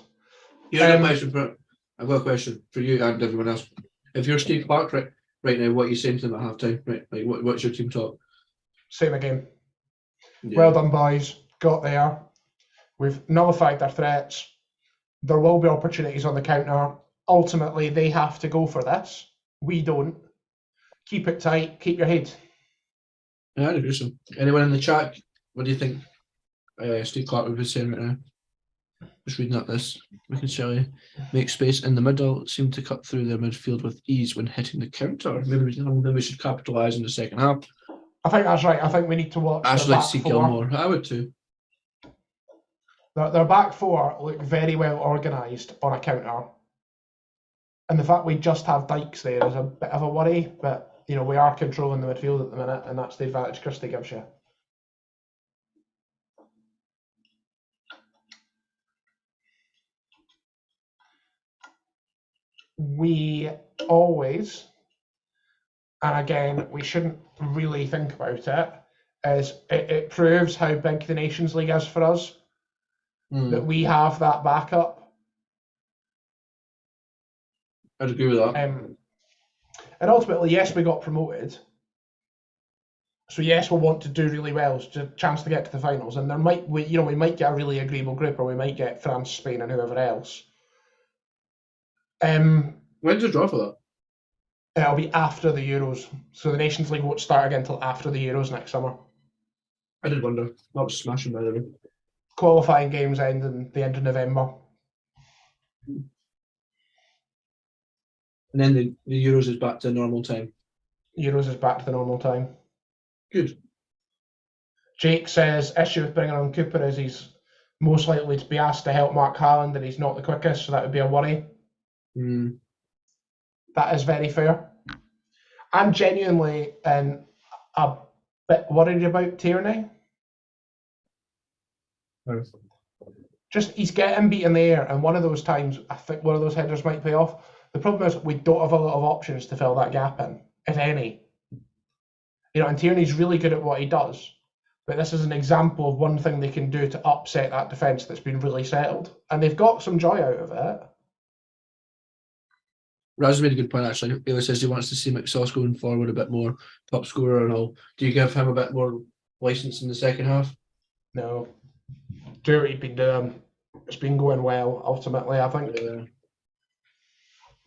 I've got a question for you and everyone else. If you're Steve Clark right now, what are you saying to them at half-time? Right, like, what's your team talk? Same again. Yeah. Well done, boys. Got there. We've nullified their threats. There will be opportunities on the counter. Ultimately, they have to go for this. We don't. Keep it tight. Keep your head. Yeah, I'd agree so. Anyone in the chat? What do you think Steve Clark would be saying right now? Just reading up this. We can certainly make space in the middle. Seem to cut through their midfield with ease when hitting the counter. Maybe we should capitalise in the second half. I think that's right. I think we need to watch. I'd like to see Gilmore. I would too. Their back four look very well organised on a counter. And the fact we just have Dykes there is a bit of a worry, but you know, we are controlling the midfield at the minute, and that's the advantage Christie gives you. we always, and again, we shouldn't really think about it, is it proves how big the Nations League is for us, that we have that backup. I'd agree with that. And ultimately, yes, we got promoted. So yes, we'll want to do really well. It's a chance to get to the finals, and we might get a really agreeable group, or we might get France, Spain, and whoever else. When's the draw for that? It'll be after the Euros, so the Nations League won't start again until after the Euros next summer. I did wonder. That was smashing, by the way. Qualifying games end in the end of November. And then the Euros is back to normal time. Euros is back to the normal time. Good. Jake says, issue with bringing on Cooper is he's most likely to be asked to help Mark Haaland, and he's not the quickest, so that would be a worry. That is very fair. I'm genuinely a bit worried about Tierney. Just, he's getting beat in the air, and one of those times, I think one of those headers might pay off. The problem is we don't have a lot of options to fill that gap in, if any. And Tierney's really good at what he does, but this is an example of one thing they can do to upset that defence that's been really settled, and they've got some joy out of it. Raz made a good point, actually. Bailey says he wants to see McSauce going forward a bit more, top scorer and all. Do you give him a bit more licence in the second half? No. Do what he's been doing. It's been going well, ultimately, I think. Yeah.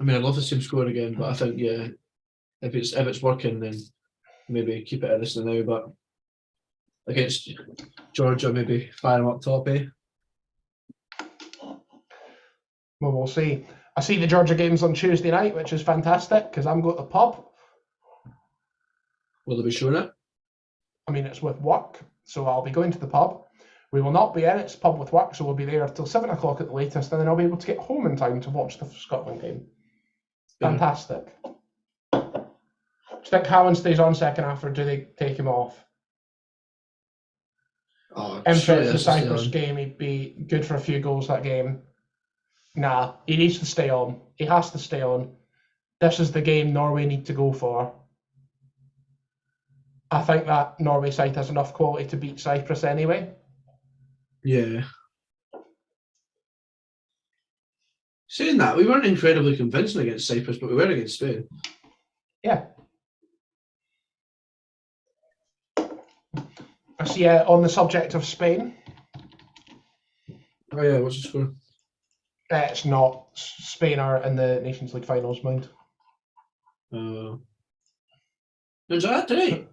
I mean, I'd love to see him score again, but I think, yeah, if it's working, then maybe keep it at this now. But against Georgia, maybe fire him up top, eh? Well, we'll see. I see the Georgia games on Tuesday night, which is fantastic because I'm going to the pub. Will they be showing it? I mean, it's with work, so I'll be going to the pub. We will not be in it's pub with work, so we'll be there till 7 o'clock at the latest, and then I'll be able to get home in time to watch the Scotland game. Fantastic. Do you think Haaland stays on second half, or do they take him off? If it's the Cyprus game, he'd be good for a few goals that game. Nah, he needs to stay on. He has to stay on. This is the game Norway need to go for. I think that Norway side has enough quality to beat Cyprus anyway. Yeah. Saying that, we weren't incredibly convincing against Cyprus, but we were against Spain. Yeah. I see on the subject of Spain. Oh, yeah, what's the score? It's not. Spain are in the Nations League finals, mind. Is that today?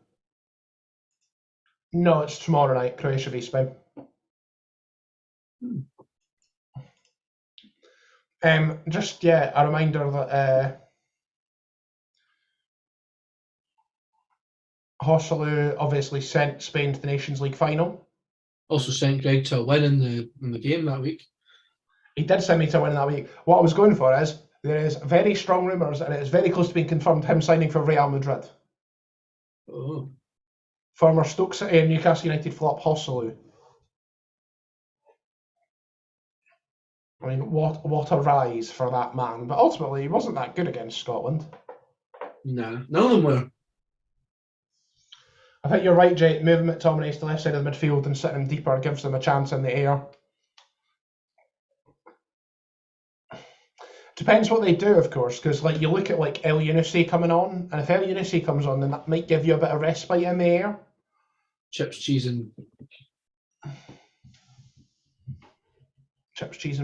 No, it's tomorrow night, Croatia v Spain. Just, a reminder that Joselu obviously sent Spain to the Nations League final. Also sent Greg to a win in the game that week. He did send me to a win that week. What I was going for is, there is very strong rumours, and it is very close to being confirmed, him signing for Real Madrid. Oh. Former Stoke City and Newcastle United flop Joselu. I mean, what a rise for that man. But ultimately, he wasn't that good against Scotland. Nah, none of them were. I think you're right, Jake. Moving McTominay to the left side of the midfield and sitting him deeper gives them a chance in the air. Depends what they do, of course, because you look at El Younousi coming on, and if El Younousi comes on, then that might give you a bit of respite in the air. Chips, cheese, and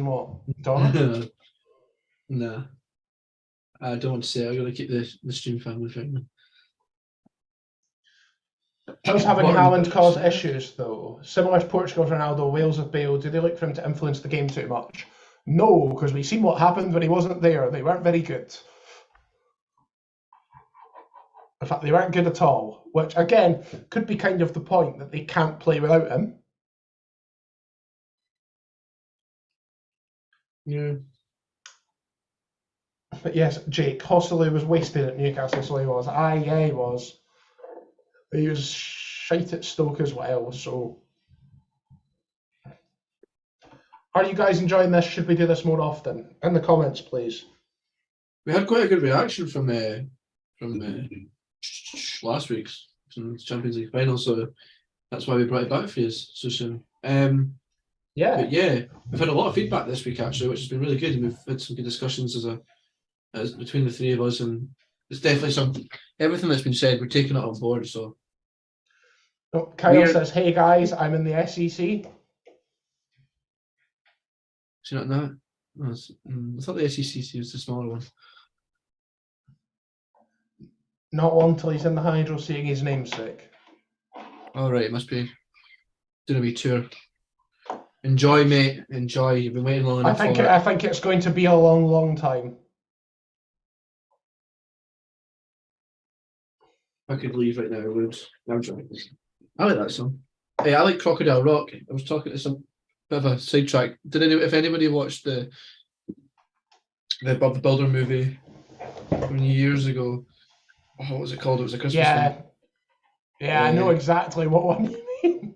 what? Donna? Nah. I don't want to say it. I'm going to keep the stream family friendly. Does having Haaland cause issues, though? Similar to Portugal's Ronaldo, Wales of Bale, do they look for him to influence the game too much? No, because we've seen what happened when he wasn't there. They weren't very good. In fact, they weren't good at all, which, again, could be kind of the point that they can't play without him. Yeah. But yes, Jake, Joselu was wasted at Newcastle, so he was. Yeah, he was. He was shite at Stoke as well, so... Are you guys enjoying this? Should we do this more often? In the comments, please. We had quite a good reaction from last week's Champions League final, so that's why we brought it back for you so soon. Yeah. But yeah, we've had a lot of feedback this week actually, which has been really good, and we've had some good discussions as between the three of us, and it's definitely everything that's been said, we're taking it on board. So Kyle says, "Hey guys, I'm in the SEC." Is he not in that? No, I thought the SEC was the smaller one. Not long till he's in the Hydro seeing his namesake. All right, it must be doing a wee tour. Enjoy, mate. Enjoy. You've been waiting long enough for it. I think it's going to be a long, long time. I could leave right now, I would. No, I'm joking. I like that song. Hey, I like Crocodile Rock. I was talking to some bit of a sidetrack. If anybody watched the Bob the Builder movie from years ago, what was it called? It was a Christmas one. Yeah, I know exactly what one you mean.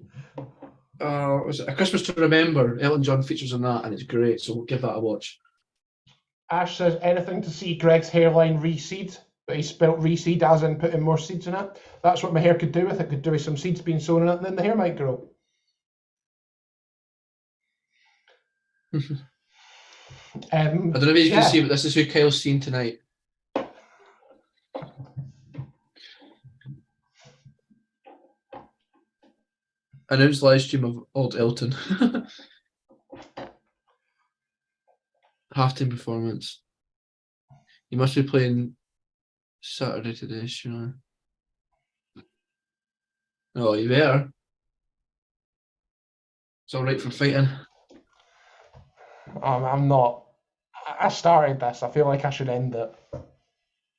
Was it A Christmas to Remember? Elton John features on that, and it's great. So we'll give that a watch. Ash says, anything to see Greg's hairline reseed, but he spelt reseed as in putting more seeds in it. That's what my hair could do with it. Could do with some seeds being sown in it, and then the hair might grow. I don't know if you can see, but this is who Kyle's seen tonight. Announced live stream of old Elton. Halftime performance. You must be playing Saturday today, sure. Oh, you better. It's all right for fighting. I'm not. I started this. I feel like I should end it.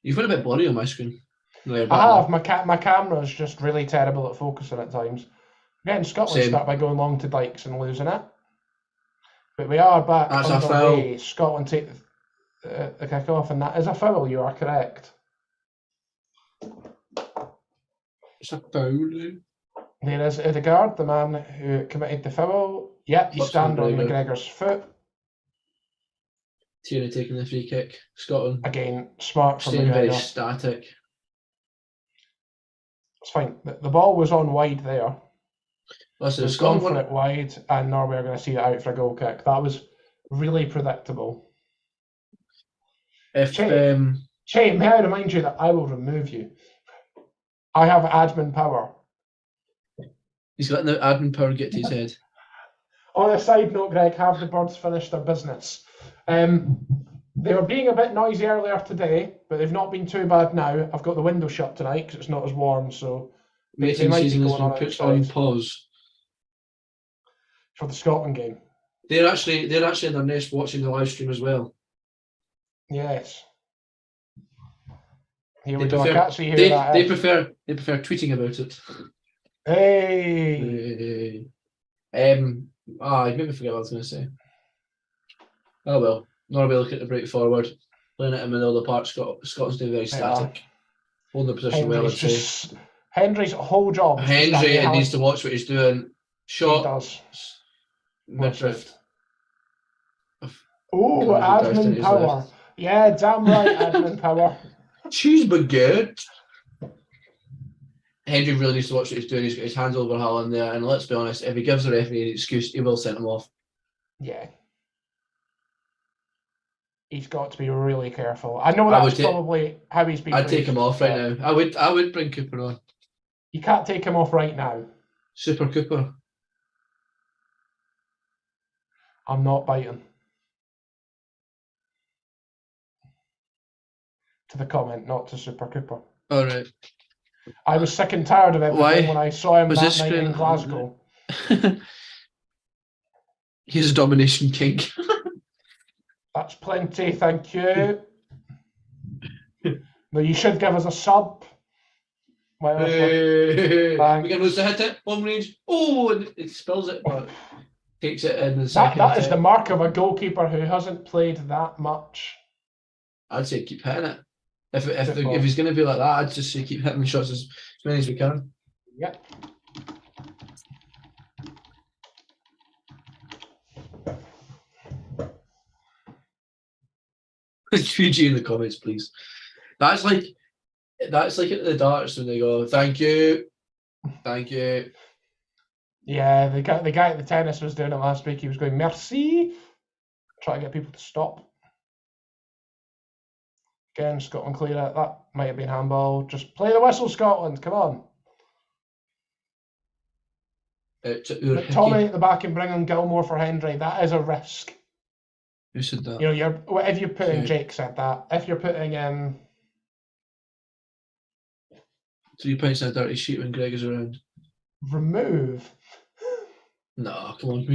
You've been a bit blurry on my screen. No, I have. My camera's just really terrible at focusing at times. Again, Scotland start by going long to dikes and losing it. But we are back on the way. Scotland take the kick off, and that is a foul. You are correct. It's a foul. There is Odegaard, the man who committed the foul. Yep, he's standing on McGregor's foot. Tierney taking the free kick. Scotland. Again, smart from staying McGregor. Very static. It's fine. The ball was on wide there. Listen, Scotland for it wide, and Norway are going to see it out for a goal kick. That was really predictable. Che, may I remind you that I will remove you. I have admin power. He's letting the admin power get to his head. On a side note, Greg, have the birds finished their business? They were being a bit noisy earlier today, but they've not been too bad now. I've got the window shut tonight because it's not as warm, so mating season has been put on pause for the Scotland game. They're actually in their nest watching the live stream as well. Yes. Here we go. I can't see who that is. They prefer tweeting about it. Hey. I made me forget what I was going to say. Oh well. Norway looking at the break forward, playing it in the middle of the park. Scotland's doing very static, holding the position well. I'd say Hendry's whole job. Hendry needs to watch what he's doing. Shot. He does. Midriff. Oh, admin power. Yeah, damn right, admin power. Cheese baguette. Hendry really needs to watch what he's doing. He's got his hands over Haaland there, and let's be honest, if he gives the referee an excuse, he will send him off. Yeah. He's got to be really careful. I know that's probably how he's been. I'd take him off right now. I would bring Cooper on. You can't take him off right now. Super Cooper. I'm not biting. To the comment, not to Super Cooper. All right. I was sick and tired of everything when I saw him that night in Glasgow. He's a domination king. That's plenty, thank you. No, you should give us a sub. We're going to lose the hit it, long range. Oh, and it spills it, but takes it in the second. That is the mark of a goalkeeper who hasn't played that much. I'd say keep hitting it. If he's going to be like that, I'd just say keep hitting the shots as many as we can. Yep. PG in the comments, please. That's like at the darts when they go, thank you. Yeah, the guy at the tennis was doing it last week. He was going, merci, trying to get people to stop. Again, Scotland clear it. That might have been handball. Just play the whistle, Scotland. Come on. McTominay at the back and bring on Gilmore for Hendry. That is a risk. Who said that? You know, if you're putting Jake said that. If you're putting 3 points in a dirty sheet when Greg is around. Remove. No, come on.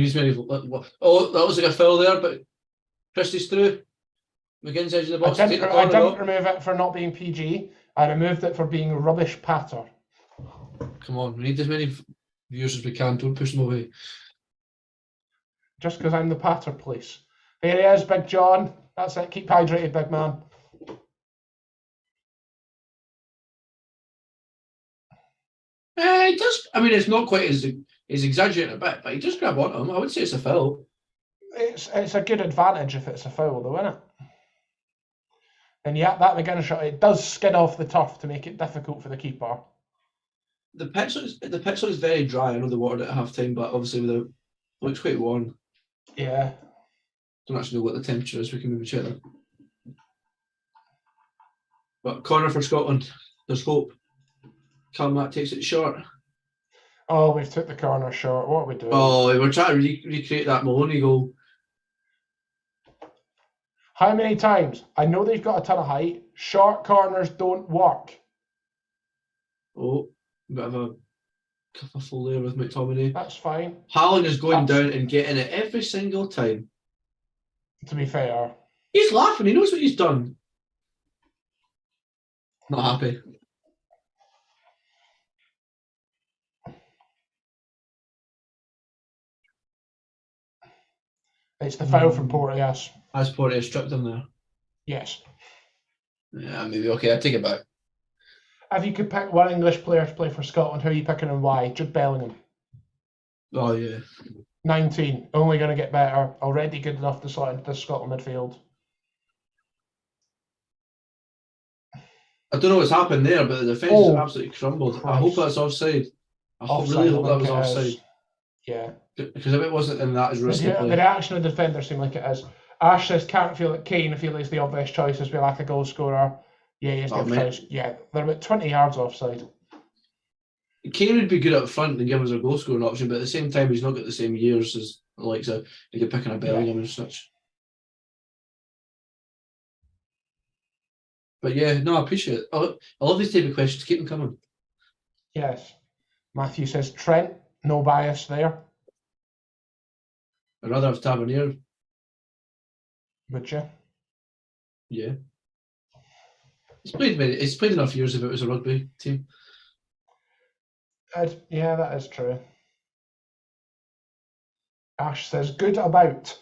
Oh, that was like a foul there, but Christie's through. McGinn's edge of the box. I didn't remove it for not being PG. I removed it for being rubbish patter. Come on, we need as many viewers as we can. Don't push them away. Just because I'm the patter police. There he is, Big John. That's it. Keep hydrated, big man. He does. I mean, it's not quite as exaggerating a bit, but he does grab onto him. I would say it's a foul. It's a good advantage if it's a foul, though, isn't it? And yeah, that McGinn shot, it does skid off the turf to make it difficult for the keeper. The pitch is very dry. I know they watered it at half time, but obviously it looks quite warm. Yeah. Don't actually know what the temperature is. We can maybe check that. But corner for Scotland. There's hope. Calmack takes it short. Oh, we've took the corner short. What are we doing? Oh, we're trying to recreate that Maloney goal. How many times? I know they've got a ton of height. Short corners don't work. Oh, bit of a kerfuffle there with McTominay. That's fine. Haaland is going down and getting it every single time. To be fair. He's laughing. He knows what he's done. Not happy. It's the foul from Porteous. Has Porteous stripped him there? Yes. Yeah, maybe. Okay, I take it back. If you could pick one English player to play for Scotland, who are you picking and why? Jude Bellingham. Oh, yeah. 19. Only going to get better. Already good enough to slot into the Scotland midfield. I don't know what's happened there, but the defence has absolutely crumbled. Christ. I hope that's offside. I really hope that was offside. Yeah. Because if it wasn't, then that is risky. The reaction of the defender seemed like it is. Ash says, can't feel it. Kane, feel he's the obvious choice as we lack a goal scorer. Yeah, he's the choice. Yeah, they're about 20 yards offside. Kane would be good up front and give us a goal scoring option, but at the same time, he's not got the same years as the likes of like picking a Bellingham and such. But yeah, no, I appreciate it. I love these type of questions. Keep them coming. Yes. Matthew says, Trent, no bias there. I'd rather have Tavernier. Would you? Yeah. He's played enough years if it was a rugby team. Yeah, that is true. Ash says, good about.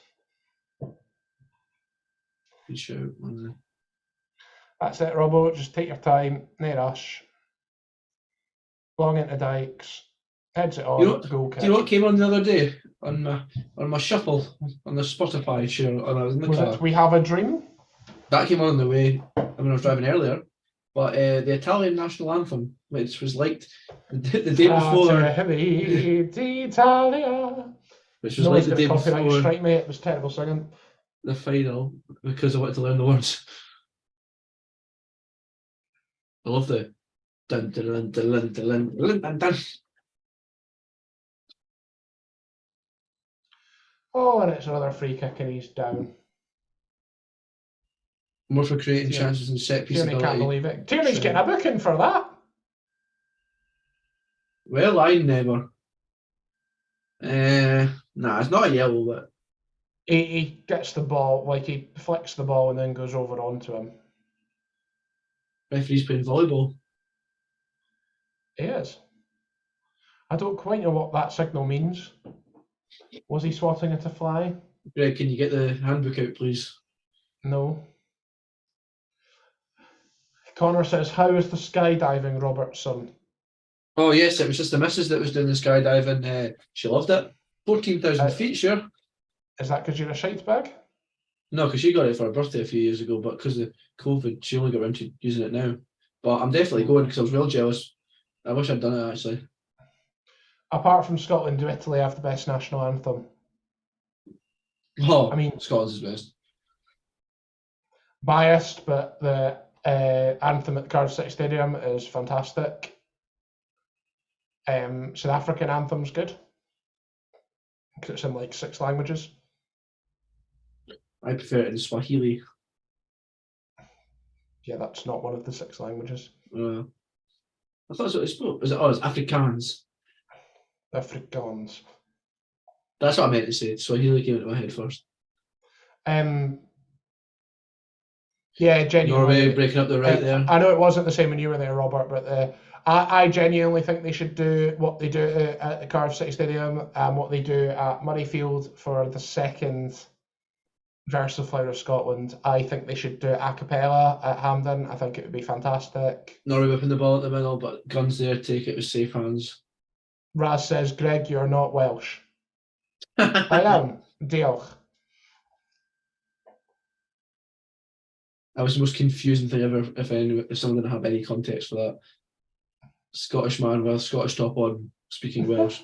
Good shout. That's it, Robbo. Just take your time. No rush. Long into Dykes. Heads it on. Do you know what came on the other day on my shuffle on the Spotify share? And I was in the car. We Have a Dream? That came on the way when I was driving earlier. But the Italian national anthem, which was liked the day before. Italia. Which was like the day before. Strike me. It was terrible singing. The final, because I wanted to learn the words. I love the dun dun dun dun dun dun dun dun. Oh, and it's another free kick and he's down. More for creating chances and set piece Tierney can't believe it. Tierney's getting a booking for that. Well, I never. Nah, it's not a yellow, but he gets the ball, like he flicks the ball and then goes over onto him. Referee's playing volleyball. He is. I don't quite know what that signal means. Was he swatting it to fly? Greg, can you get the handbook out, please? No. Connor says, how is the skydiving, Robertson? Oh, yes, it was just the missus that was doing the skydiving. She loved it. 14,000 feet, sure. Is that because you're a shite bag? No, because she got it for her birthday a few years ago, but because of COVID, she only got around to using it now. But I'm definitely going because I was real jealous. I wish I'd done it actually. Apart from Scotland, do Italy have the best national anthem? Oh, I mean, Scotland's is best. Biased, but the anthem at the Cardiff City Stadium is fantastic. South African anthem's good because it's in like 6 languages. I prefer it in Swahili. Yeah, that's not one of the 6 languages. I thought that's what they spoke. Was it? Oh, it's Afrikaans. Afrikaans. That's what I meant to say. Swahili came into my head first. Yeah, genuinely. Norway breaking up the right there. I know it wasn't the same when you were there, Robert, but I genuinely think they should do what they do at the Cardiff City Stadium and what they do at Murrayfield for the second verse of Flower of Scotland. I think they should do it a cappella at Hampden. I think it would be fantastic. Norway whipping the ball at the middle, but guns there, take it with safe hands. Raz says, Greg, you're not Welsh. I am. Diolch. That was the most confusing thing ever, if someone didn't have any context for that. Scottish man with a Scottish top on, speaking Welsh.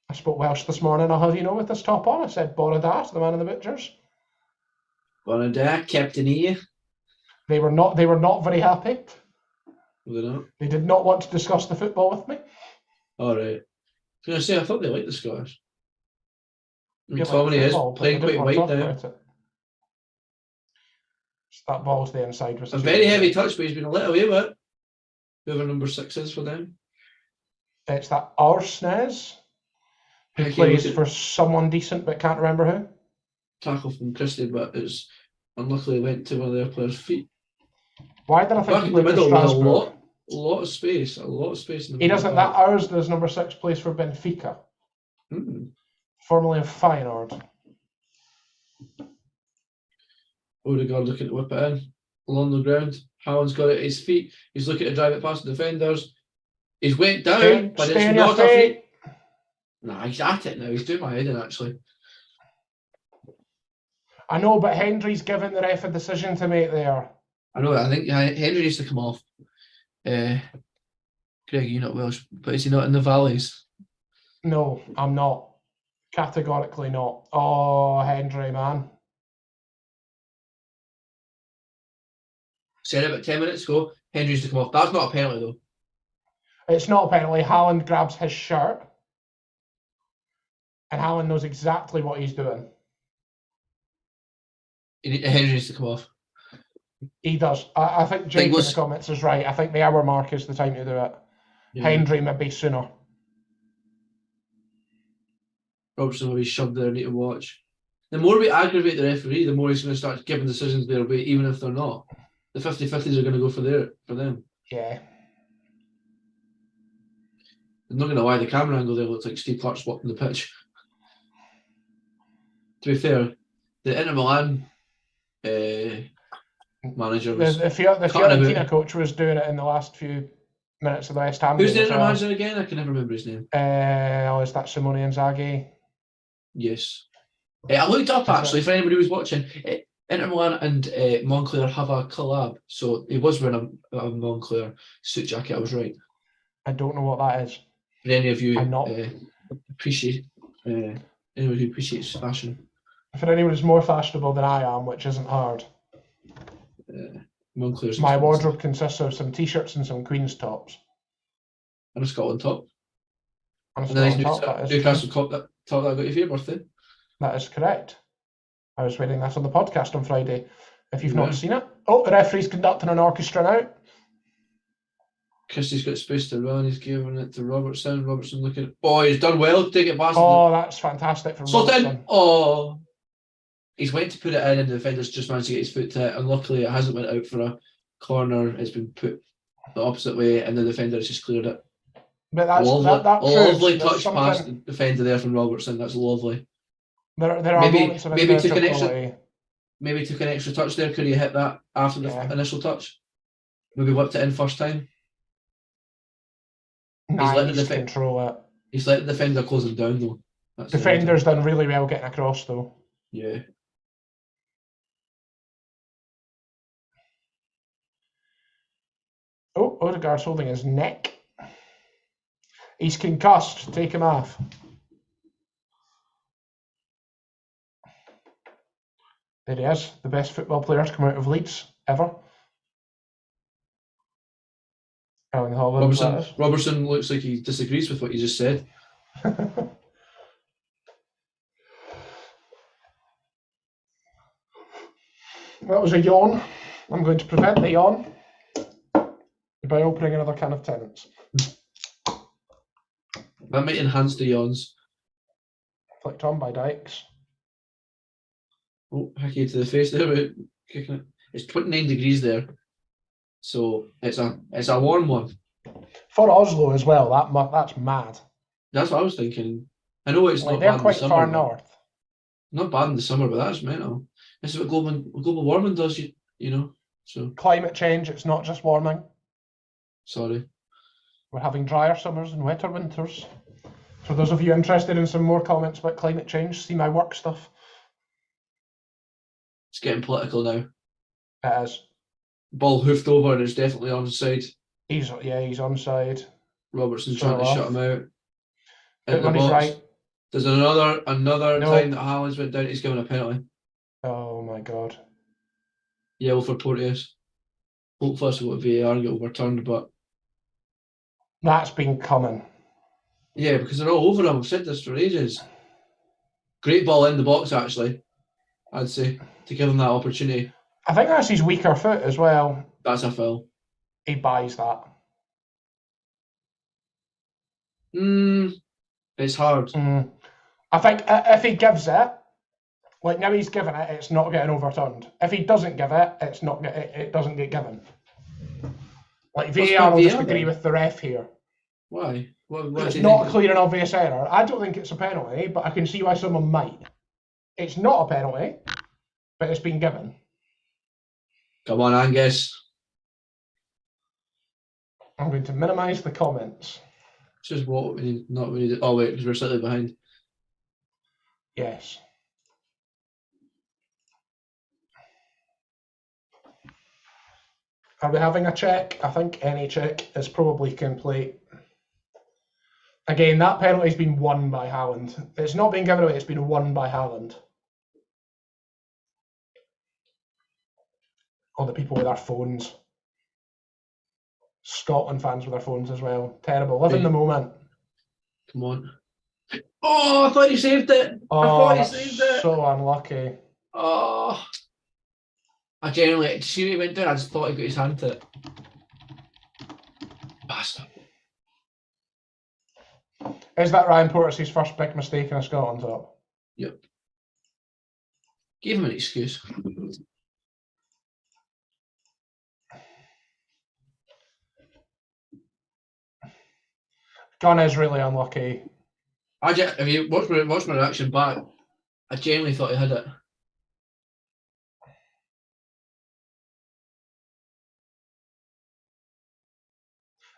I spoke Welsh this morning. I'll have you know with this top on. I said Borada to the man in the butchers. Borada, Captain E. They were not very happy. Were they not? They did not want to discuss the football with me. All right. I was going to say, I thought they liked the Scottish. I mean, Yeah, Tommy is playing quite white now. That ball's the inside. A very heavy touch, but he's been let away with it. Whoever number 6 is for them. It's that Arsnes, who plays for someone decent but can't remember who. Tackle from Christie, but it's unluckily went to one of their players' feet. Why did I think back in the middle with a lot of space in the middle. He doesn't. That ours does number 6 plays for Benfica, formerly of Feyenoord. Odegaard looking to whip it in along the ground. Haaland's got it at his feet. He's looking to drive it past the defenders. He's went down, but it's not a free. Nah, he's at it now. He's doing my head in actually. I know, but Hendry's given the ref a decision to make there. I know. I think Henry needs to come off. Greg, you're not Welsh, but is he not in the valleys? No, I'm not. Categorically not. Oh, Hendry, man. Said it about 10 minutes ago. Hendry's to come off. That's not a penalty though. It's not a penalty. Haaland grabs his shirt, and Haaland knows exactly what he's doing. Henry needs to come off. He does. I think Jake in the comments is right. I think the hour mark is the time to do it. Yeah. Hendry maybe sooner. Robertson will be shoved there, need to watch. The more we aggravate the referee, the more he's going to start giving decisions their way, even if they're not. The 50-50s are going to go for them. Yeah. I'm not going to lie, the camera angle there looks like Steve Clark's walking the pitch. To be fair, the Inter Milan manager was the Fiorentina coach was doing it in the last few minutes of the West Ham. Who's the Inter manager again? I can never remember his name. Is that Simone Inzaghi? Yes. I looked up actually for anybody who's watching. Inter Milan and Moncler have a collab, so he was wearing a Moncler suit jacket. I was right. I don't know what that is. For any of you appreciate anyone who appreciates fashion. For anyone who's more fashionable than I am, which isn't hard. Moncler's my wardrobe consists of some t-shirts and some Queen's tops. And a Scotland top. And a Scotland top. Newcastle top that I got you for your birthday. That is correct. I was wearing that on the podcast on Friday. If you've not seen it. Oh, the referee's conducting an orchestra now. Christie's got space to run. He's giving it to Robertson. Robertson looking. Oh, he's done well to take it past. Oh, that's fantastic from Robertson. Oh. He's went to put it in and the defender's just managed to get his foot to it. And luckily it hasn't went out for a corner. It's been put the opposite way and the defender has just cleared it. But that's lovely touch past the defender there from Robertson. That's lovely. There are moments of maybe took an extra touch there. Could he hit that after the initial touch? Maybe whipped it in first time. He's let the control it. He's let the defender close him down though. Defender's done really well getting across though. Yeah. Oh, Odegaard's holding his neck. He's concussed. Take him off. There he is, the best football player to come out of Leeds ever. Erling Haaland. Robertson looks like he disagrees with what you just said. That was a yawn. I'm going to prevent the yawn by opening another can of Tennent's. That might enhance the yawns. Flicked on by Dykes. Oh, Hickey to the face there. Kicking it. It's 29 degrees there, so it's a warm one. For Oslo as well, that's mad. That's what I was thinking. I know it's not they're bad quite in the summer, far north. Not bad in the summer, but that's mental. This is what global warming does, you know. So climate change, it's not just warming. Sorry. We're having drier summers and wetter winters. For those of you interested in some more comments about climate change, see my work stuff. It's getting political now. It is. Ball hoofed over and it's definitely onside. He's onside. Robertson's trying to shut him out. But when he's right. There's another time that Haaland's went down, he's given a penalty. Oh my god. Yellow for Porteous. Hopefully this will VAR get overturned, but that's been coming. Yeah, because they're all over him. I've said this for ages. Great ball in the box, actually, I'd say, to give him that opportunity. I think that's his weaker foot as well. That's a foul. He buys that. It's hard. I think if he gives it, like now he's given it, it's not getting overturned. If he doesn't give it, it doesn't get given. Like VAR will just agree with the ref here. Why? It's not a clear and obvious error. I don't think it's a penalty, but I can see why someone might. It's not a penalty, but it's been given. Come on, Angus. I'm going to minimise the comments. This is what we need, not we need. Oh wait, because we're slightly behind. Yes. Are we having a check? I think any check is probably complete. Again, that penalty's been won by Haaland. It's not been given away, it's been won by Haaland. All the people with their phones. Scotland fans with their phones as well. Terrible. Live in the moment. Come on. Oh, I thought you saved it. Oh, I thought you saved it. So unlucky. Oh. I genuinely, see what he went down, I just thought he got his hand to it. Bastard. Is that Ryan Porteous' first big mistake in a Scotland top? Yep. Gave him an excuse. Gunn is really unlucky. If you watch my reaction back, I genuinely thought he had it.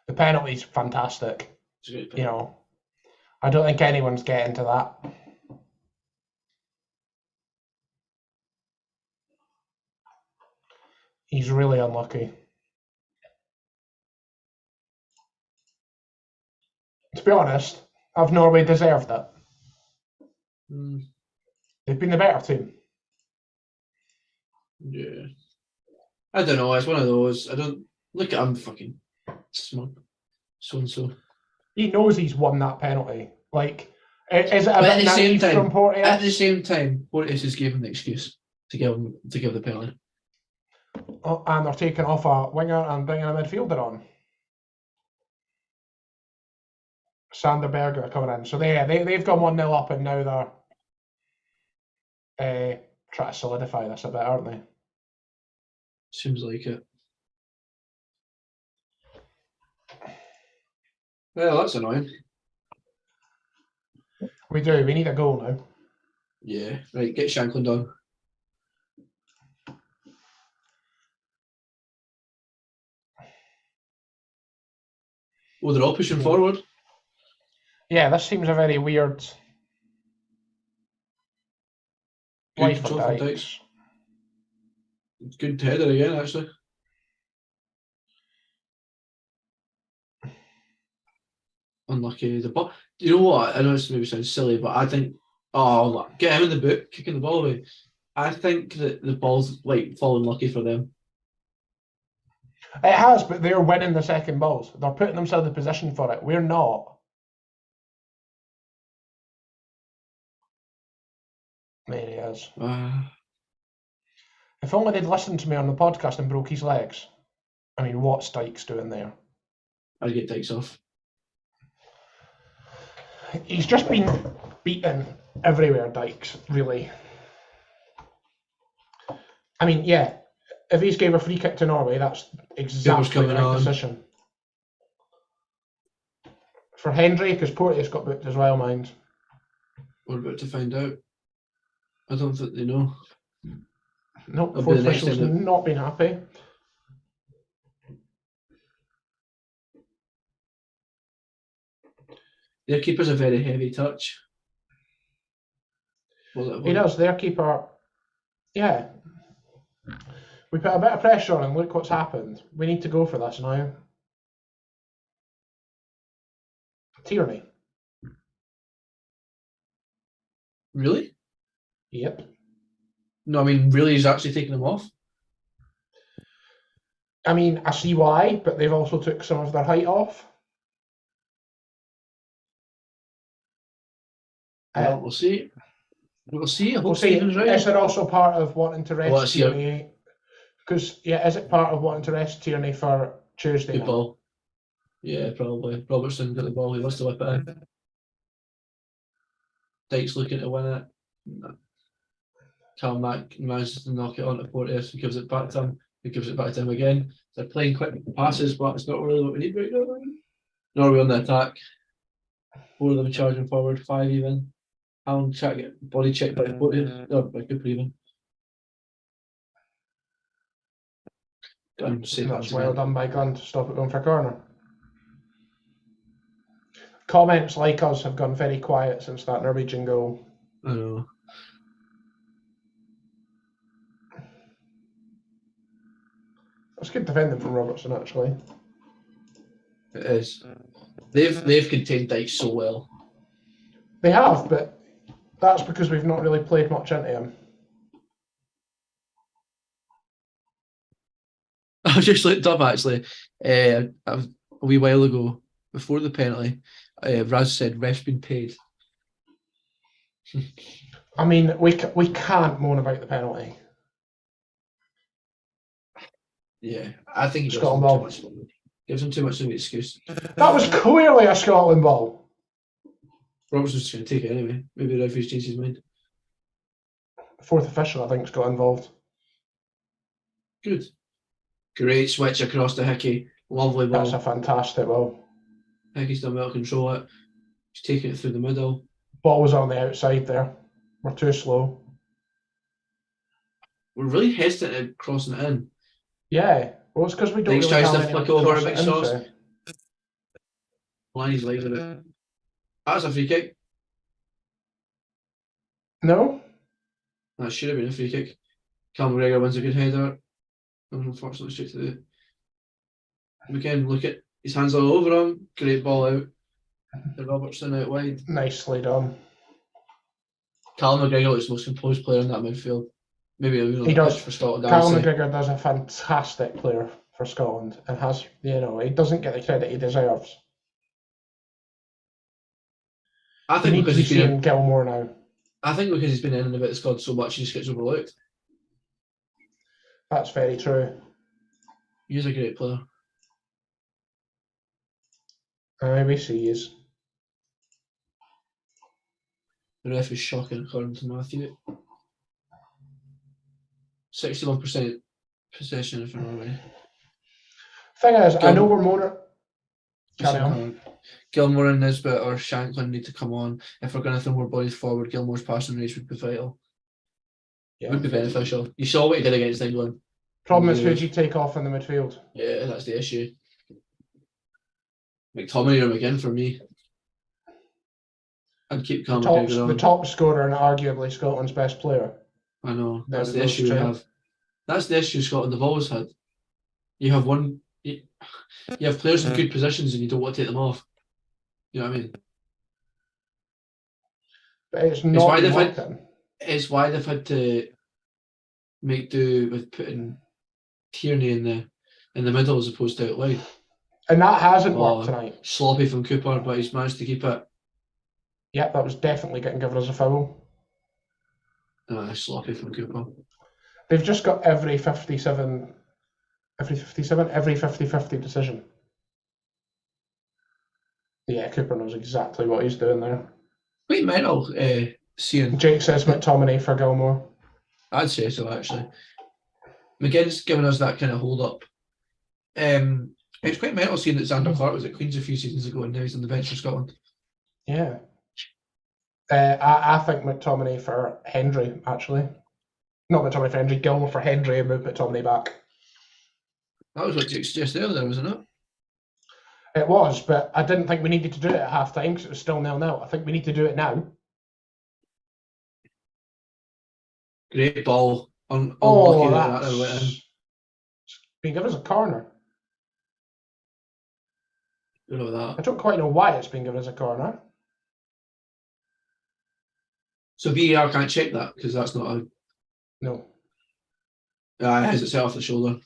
The penalty's fantastic. It's a great penalty. You know, I don't think anyone's getting to that. He's really unlucky. To be honest, have Norway deserved it? They've been the better team. Yeah. I don't know, it's one of those. I don't look at him fucking smug. So. He knows he's won that penalty. Like, is it a bit naive from Porteous? At the same time, Porteous has given the excuse to give the penalty. Oh, and they're taking off a winger and bringing a midfielder on. Sander Berger coming in. So they've gone 1-0 up and now they're trying to solidify this a bit, aren't they? Seems like it. Well, that's annoying. We do. We need a goal now. Yeah. Right, get Shankland on. Oh, they're all pushing forward. Yeah, this seems a very weird. Good control from Dykes. Good header again, actually. Unlucky. The ball. You know what? I know this maybe sounds silly, but I think, get him in the boot, kicking the ball away. I think that the ball's like fallen lucky for them. It has, but they're winning the second balls. They're putting themselves in position for it. We're not. There he is. If only they'd listened to me on the podcast and broke his legs. I mean, what's Dykes doing there? I'd get Dykes off. He's just been beaten everywhere, Dykes, really. I mean, yeah, if he's gave a free kick to Norway, that's exactly the right decision. For Hendry, because Porteous got booked as well, mind. We're about to find out. I don't think they know. Nope, the fourth official's not been happy. Their keeper's a very heavy touch. He does, their keeper. Yeah. We put a bit of pressure on him, look what's happened. We need to go for this now. Tierney. Really? Yep. No, I mean, really, he's actually taking them off? I mean, I see why, but they've also took some of their height off. Well, we'll see. We'll see. We'll see. Is it also part of wanting to rest Tierney? Because, yeah, is it part of wanting to rest Tierney for Tuesday night? Ball. Yeah, probably. Robertson got the ball. He wants to whip it in. Dykes looking to win it. Cal Mack manages to knock it onto Porteous. He gives it back to him. He gives it back to him again. They're playing quick passes, but it's not really what we need right now. Norway on the attack. 4 of them charging forward, 5 even. Alan trying to get body checked by Porteous. No, by Cooper even. That's well done by Gunn to stop it going for a corner. Comments like us have gone very quiet since that Norwegian goal. I know. That's good defending from Robertson, actually. It is. They've contained Dykes so well. They have, but that's because we've not really played much into him. I just looked up actually a wee while ago before the penalty. Raz said ref's been paid. I mean, we can't moan about the penalty. Yeah, I think he Scotland ball gives him too much of an excuse. That was clearly a Scotland ball. Robertson's just going to take it anyway. Maybe the referee's changed his mind. Fourth official, I think, has got involved. Good. Great switch across to Hickey. Lovely ball. That's a fantastic ball. Hickey's done well to control it. He's taking it through the middle. Ball was on the outside there. We're too slow. We're really hesitant at crossing it in. Yeah. Well, it's because we don't really tries to flick over a big sauce. Line's legs a bit. That's a free kick. No? That should have been a free kick. Cal McGregor wins a good header. Unfortunately, straight to the weekend. Look at his hands all over him. Great ball out. The Robertson out wide. Nicely done. Cal McGregor is the most composed player in that midfield. Maybe he does for Scotland. Cal McGregor does a fantastic player for Scotland and has, he doesn't get the credit he deserves. I think because he's been in Gilmore now. I think because he's been in and about the squad so much, he just gets overlooked. That's very true. He's a great player. I wish he is. The ref is shocking, according to Matthew. 61% possession for Norway. Thing is, I know we're more. Carry on. Gilmore and Nisbet or Shanklin need to come on. If we're going to throw more bodies forward, Gilmore's passing race would be vital. Yeah. Would be beneficial. You saw what he did against England. Problem is, who do you take off in the midfield? Yeah, that's the issue. McTominay or McGinn for me. I'd keep calm. The top scorer and arguably Scotland's best player. I know. That's the issue we have. That's the issue Scotland have always had. You have you have players in good positions and you don't want to take them off. You know what I mean? But it's not working. It's why they've had to make do with putting Tierney in the middle as opposed to out wide. And that hasn't worked tonight. Sloppy from Cooper, but he's managed to keep it. Yep, that was definitely getting given as a foul. Sloppy from Cooper. They've just got every 50-50 decision. Yeah, Cooper knows exactly what he's doing there. Quite mental seeing. Jake says McTominay for Gilmore. I'd say so, actually. McGinn's given us that kind of hold up. It's quite mental seeing that Xander Clark was at Queen's a few seasons ago and now he's on the bench for Scotland. Yeah. I think McTominay for Hendry, actually. Not McTominay for Hendry, Gilmore for Hendry and move McTominay back. That was what Jake suggested earlier, wasn't it? It was, but I didn't think we needed to do it at half time because it was still 0-0. I think we need to do it now. Great ball. Unlucky that's being given as a corner. I don't know that. I don't quite know why it's being given as a corner. So VAR can't check that because that's not a... No. Has it set off the shoulder?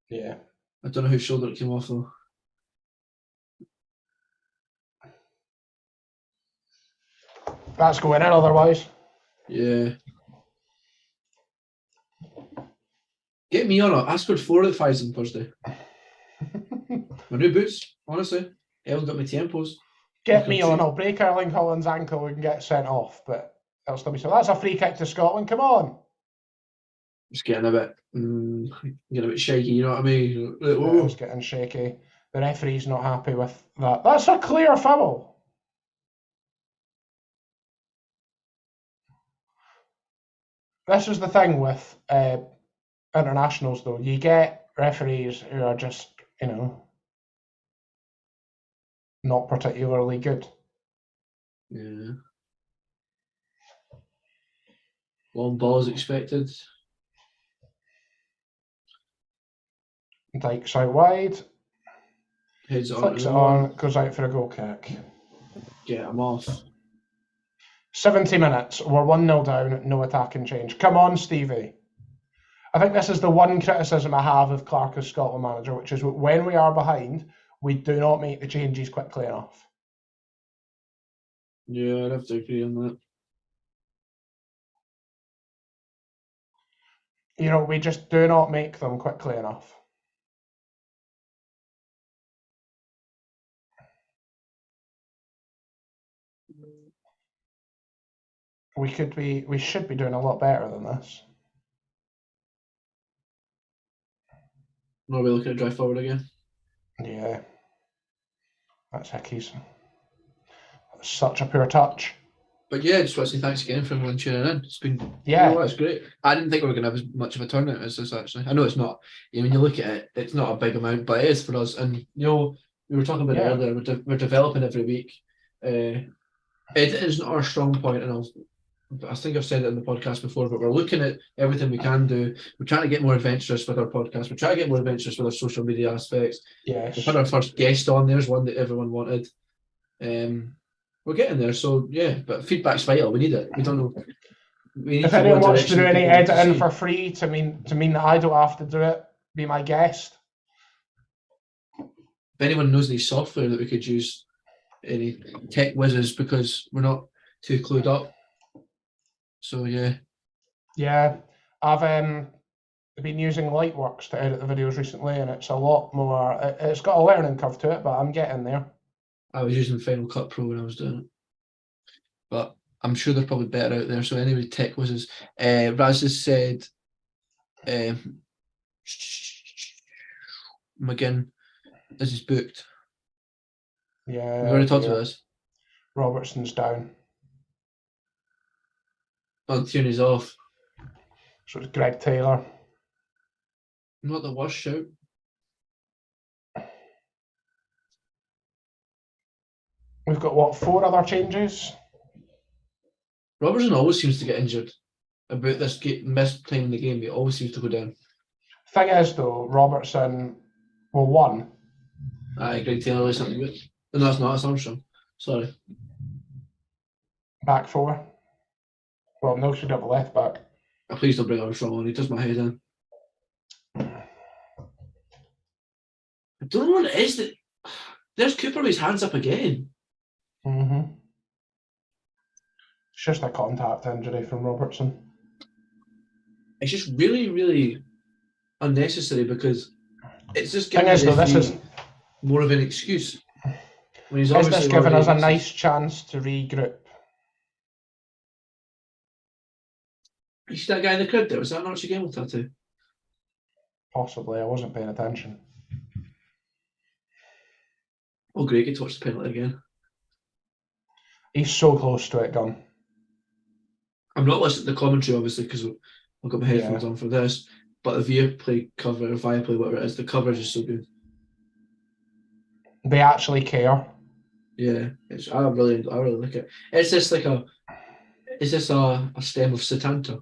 Yeah. I don't know whose shoulder it came off though. That's going in otherwise. Yeah. Get me on it. I scored 4 of the 5s on Thursday. My new boots, honestly. Elle got my tempos. Get me on. I'll break Erling Haaland's ankle and get sent off, but it'll still be so. That's a free kick to Scotland. Come on. It's getting a bit shaky, you know what I mean? It's getting shaky. The referee's not happy with that. That's a clear foul. This is the thing with internationals, though. You get referees who are just, not particularly good. Yeah. Long ball is expected. Dykes out wide. Heads flicks it on, goes out for a goal kick. Get him off. 70 minutes, we're 1-0 down, no attacking change. Come on, Stevie. I think this is the one criticism I have of Clark as Scotland manager, which is when we are behind, we do not make the changes quickly enough. Yeah, I'd have to agree on that. We just do not make them quickly enough. We should be doing a lot better than this. Norway looking to drive forward again. Yeah. That's Hickey's. That's such a poor touch. But yeah, just want to say thanks again for everyone tuning in. It's been it's great. I didn't think we were going to have as much of a turnout as this actually. I know it's not. When you look at it, it's not a big amount, but it is for us. And we were talking about it earlier. We're developing every week. It isn't our strong point, and I think I've said it in the podcast before, but we're looking at everything we can do. We're trying to get more adventurous with our podcast. We're trying to get more adventurous with our social media aspects. Yes. We've had our first guest on. There's one that everyone wanted. We're getting there, so yeah, but feedback's vital. We need it. We don't know. If anyone wants to do any editing for free to mean that I don't have to do it, be my guest. If anyone knows any software that we could use, any tech whizzes, because we're not too clued up. So yeah. Yeah, I've been using Lightworks to edit the videos recently, and it's a lot more. It's got a learning curve to it, but I'm getting there. I was using Final Cut Pro when I was doing it, but I'm sure they're probably better out there. So anyway, tech whizzes. Raz has said, McGinn, this is booked. Yeah, we've already talked about this. Robertson's down. Oh, Tierney's off. So it's Greg Taylor. Not the worst shout. We've got 4 other changes? Robertson always seems to get injured. about this misplaying the game. It always seems to go down. Thing is, though, Robertson, well, one. Greg Taylor is something good. No, that's not. It's Armstrong. Sorry. Back four. Well, no, should have a left back. Please don't bring Armstrong on. He does my head in. I don't know what it is that. There's Cooper with his hands up again. Mm-hmm. It's just a contact injury from Robertson. It's just really, really unnecessary because it's just giving us more of an excuse. When he's this giving us a nice chance to regroup? You see that guy in the crowd there? Was that an Archie Gamble tattoo? Possibly. I wasn't paying attention. Oh, great. Get to watch the penalty again. He's so close to it, Gunn. I'm not listening to the commentary, obviously, because I've got my headphones on for this. But the Viaplay cover, or Viaplay, whatever it is, the coverage is so good. They actually care. Yeah, I really like it. Is this a stem of Satanta?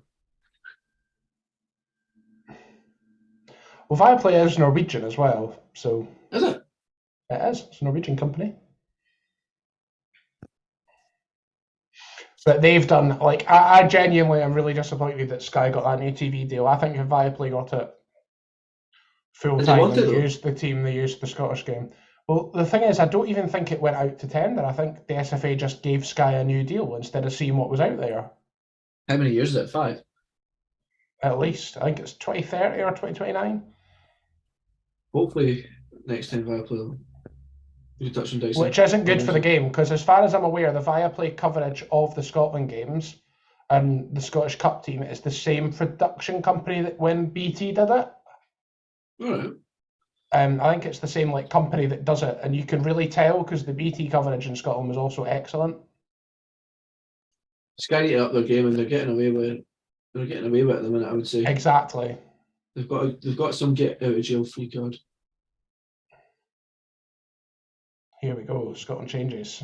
Well, Viaplay is Norwegian as well, so. Is it? It is. It's a Norwegian company. But they've done, like, I genuinely am really disappointed that Sky got that new TV deal. I think if Viaplay got it full time and used the team, they used the Scottish game. Well, the thing is, I don't even think it went out to tender. I think the SFA just gave Sky a new deal instead of seeing what was out there. How many years is it? 5? At least. I think it's 2030 or 2029. Hopefully, next time Viaplay will touch on Dixon. Which isn't good for the game, because as far as I'm aware, the Viaplay coverage of the Scotland games and the Scottish Cup team is the same production company that when BT did it. All right. I think it's the same company that does it, and you can really tell because the BT coverage in Scotland was also excellent. Sky need to up their game, and they're getting away with it. They're getting away with it at the minute, I would say. Exactly. They've got some get out of jail free card. Here we go. Scotland changes.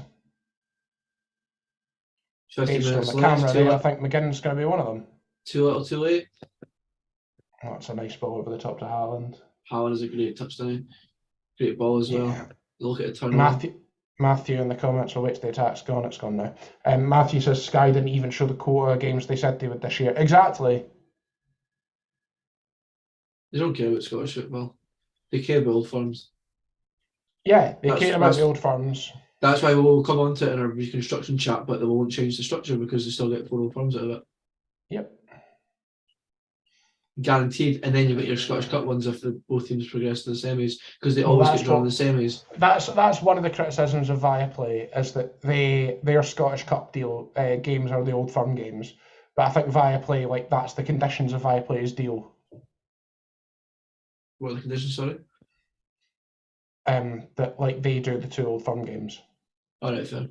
50 Based minutes on the left. camera there, I think McGinn's going to be one of them. Too little, too late. That's a nice ball over the top to Haaland. Haaland is a great touchdown. Great ball as well. Yeah. Look at the turn. Matthew in the comments will wait till the attack's gone. It's gone now. Matthew says Sky didn't even show the quota games they said they would this year. Exactly. They don't care about Scottish football. They care about old firms. Yeah, they care about the old firms. That's why we'll come on to it in our reconstruction chat, but they won't change the structure because they still get 4 old firms out of it. Yep. Guaranteed, and then you get your Scottish Cup ones if both teams progress to the semis because they always get drawn in the semis. That's one of the criticisms of Viaplay is that their Scottish Cup deal games are the old firm games, but I think Viaplay that's the conditions of Viaplay's deal. What are the conditions? Sorry. That they do the 2 old firm games. All right, fair.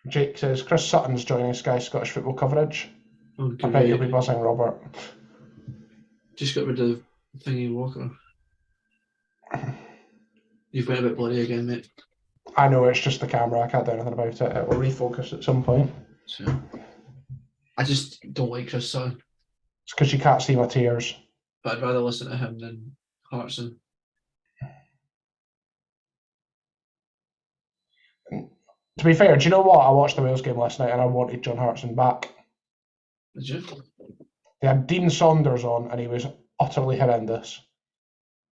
Jake says Chris Sutton's joining Sky Scottish football coverage. Okay. I bet you'll be buzzing, Robert. Just got rid of Thingy Walker. You've went a bit bloody again, mate. I know, it's just the camera. I can't do anything about it. It will refocus at some point. So, I just don't like Chris Sutton. It's because you can't see my tears. But I'd rather listen to him than Hartson. To be fair, do you know what? I watched the Wales game last night and I wanted John Hartson back. Did you? They had Dean Saunders on and he was utterly horrendous.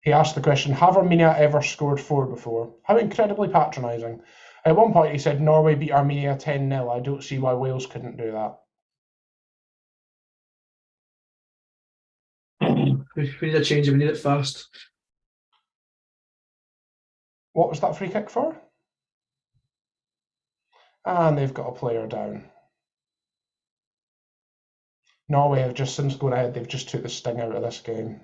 He asked the question, have Armenia ever scored 4 before? How incredibly patronising. At one point he said, Norway beat Armenia 10-0. I don't see why Wales couldn't do that. We need a change and we need it fast. What was that free kick for? And they've got a player down. Norway have just, since going ahead, they've just took the sting out of this game.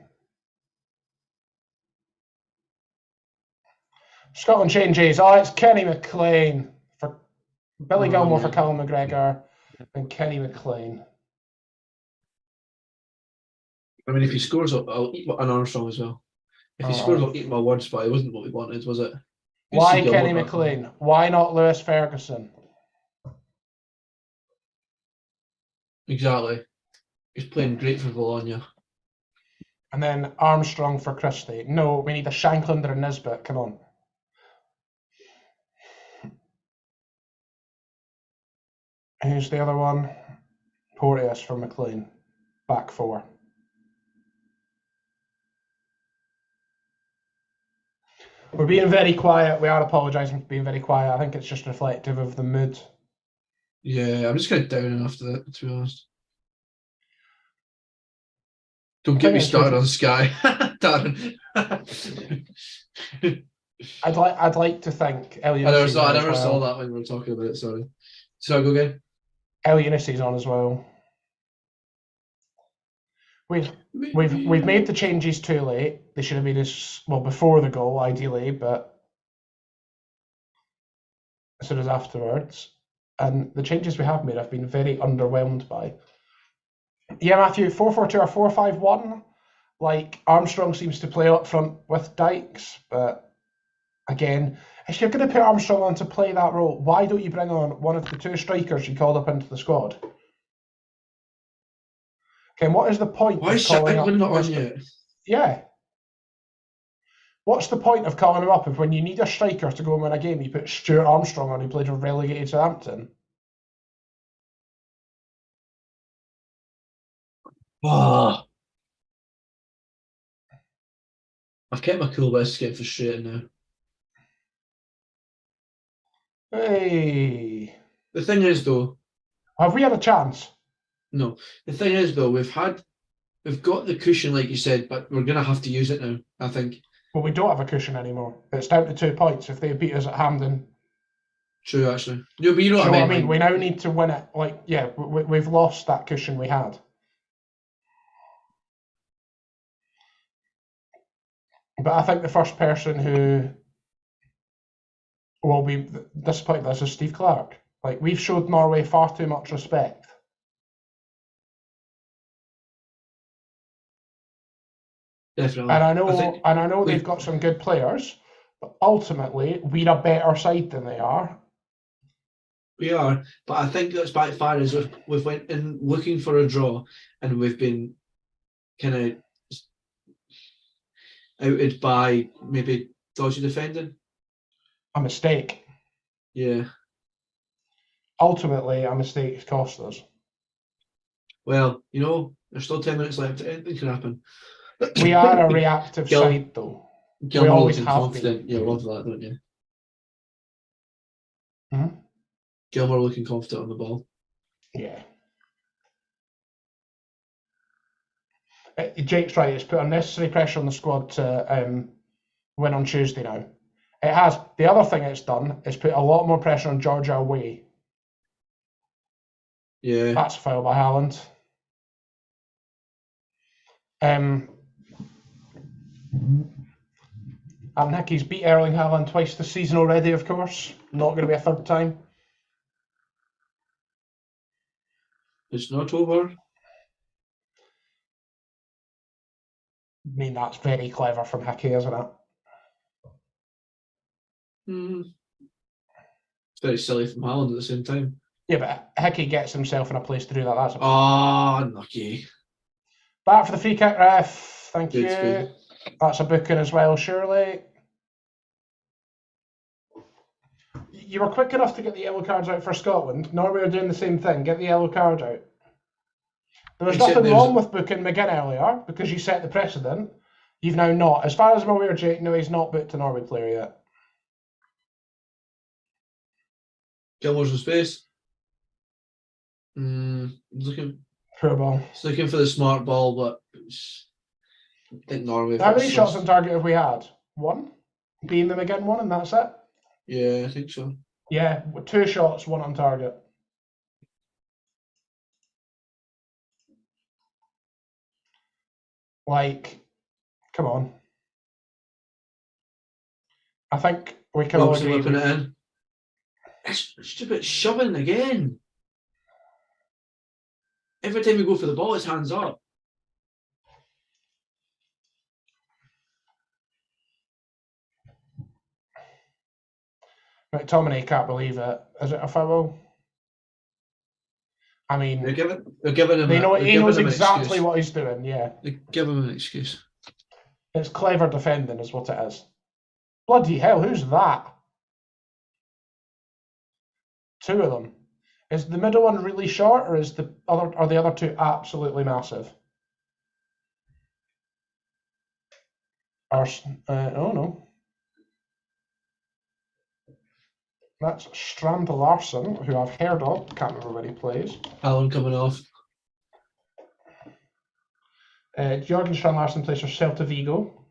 Scotland changes. Oh, it's Kenny McLean for Billy Gilmore for Callum McGregor and Kenny McLean. I mean, if he scores, I'll eat an Armstrong as well. If he scores, I'll eat my words, but it wasn't what we wanted, was it? Why Kenny McLean? Why not Lewis Ferguson? Exactly. He's playing great for Bologna. And then Armstrong for Christie. No, we need a Shanklander and Nisbet. Come on. Who's the other one? Porteous for McLean. Back four. We're being very quiet. We are apologising for being very quiet. I think it's just reflective of the mood. Yeah, I'm just kind of down after that, to be honest. Don't get me started on Sky, Darren. I'd like to think I never saw that when we were talking about it. Sorry. So go again. El Unice's on as well. We've made the changes too late. They should have been before the goal, ideally, but as soon as afterwards. And the changes we have made, I've been very underwhelmed by. Yeah, Matthew, 4-4-2 or 4-5-1. Like Armstrong seems to play up front with Dykes, but again, if you're going to put Armstrong on to play that role, why don't you bring on one of the two strikers you called up into the squad? Okay, what is the point? Why is Shankland not on yet? Yeah. What's the point of calling him up if when you need a striker to go and win a game, you put Stuart Armstrong on who played for relegated Southampton? Oh. I've kept my cool, but it's getting frustrating now. Hey. The thing is, though, have we had a chance? No. The thing is, though, we've got the cushion, like you said, but we're going to have to use it now, I think. Well, we don't have a cushion anymore. It's down to 2 points. If they beat us at Hampden. True, actually. No, but you know what I mean. We now need to win it. Like, yeah, we've lost that cushion we had. But I think the first person who will be disappointed with us is Steve Clark. Like, we've showed Norway far too much respect. Definitely. And I know they've got some good players, but ultimately we're a better side than they are. We are, but I think that's backfired as we've went in looking for a draw, and we've been kind of outed by maybe dodgy defending. A mistake. Yeah. Ultimately, a mistake has cost us. Well, there's still 10 minutes left. Anything can happen. We are a reactive side, though. We always have confident. Been. You love that, don't you? Mm-hmm. Gilmore looking confident on the ball. Yeah. Jake's right. It's put unnecessary pressure on the squad to win on Tuesday now. It has. The other thing it's done is put a lot more pressure on Georgia away. Yeah. That's a foul by Haaland. And Hickey's beat Erling Haaland twice this season already, of course. Not going to be a third time. It's not over. I mean, that's very clever from Hickey, isn't it? It's very silly from Haaland at the same time. Yeah, but Hickey gets himself in a place to do that. That's unlucky. Back for the free kick, ref. Thank Good, you. good. That's a booking as well, surely. You were quick enough to get the yellow cards out for Scotland. Norway are doing the same thing. Get the yellow card out. There was nothing wrong with booking McGinn earlier because you set the precedent. You've now not. As far as I'm aware, Jake, no, he's not booked a Norway player yet. Gilmore's in space. Looking. Poor ball. He's looking for the smart ball, but I think Norway. How many shots on target have we had? One? Being the McGinn one, and that's it? Yeah, I think so. Yeah, 2 shots, 1 on target. Like, come on. I think we can all agree. Whipping it in. It's stupid shoving again. Every time we go for the ball, it's hands up. McTominay can't believe it. Is it a foul? I mean, they're giving him. He knows exactly what he's doing. Yeah, they give him an excuse. It's clever defending, is what it is. Bloody hell! Who's that? Two of them. Is the middle one really short, or are the other two absolutely massive? Oh no. That's Strand Larson, who I've heard of. Can't remember where he plays. Alan coming off. Jorgen Strand Larson plays for Celta Vigo.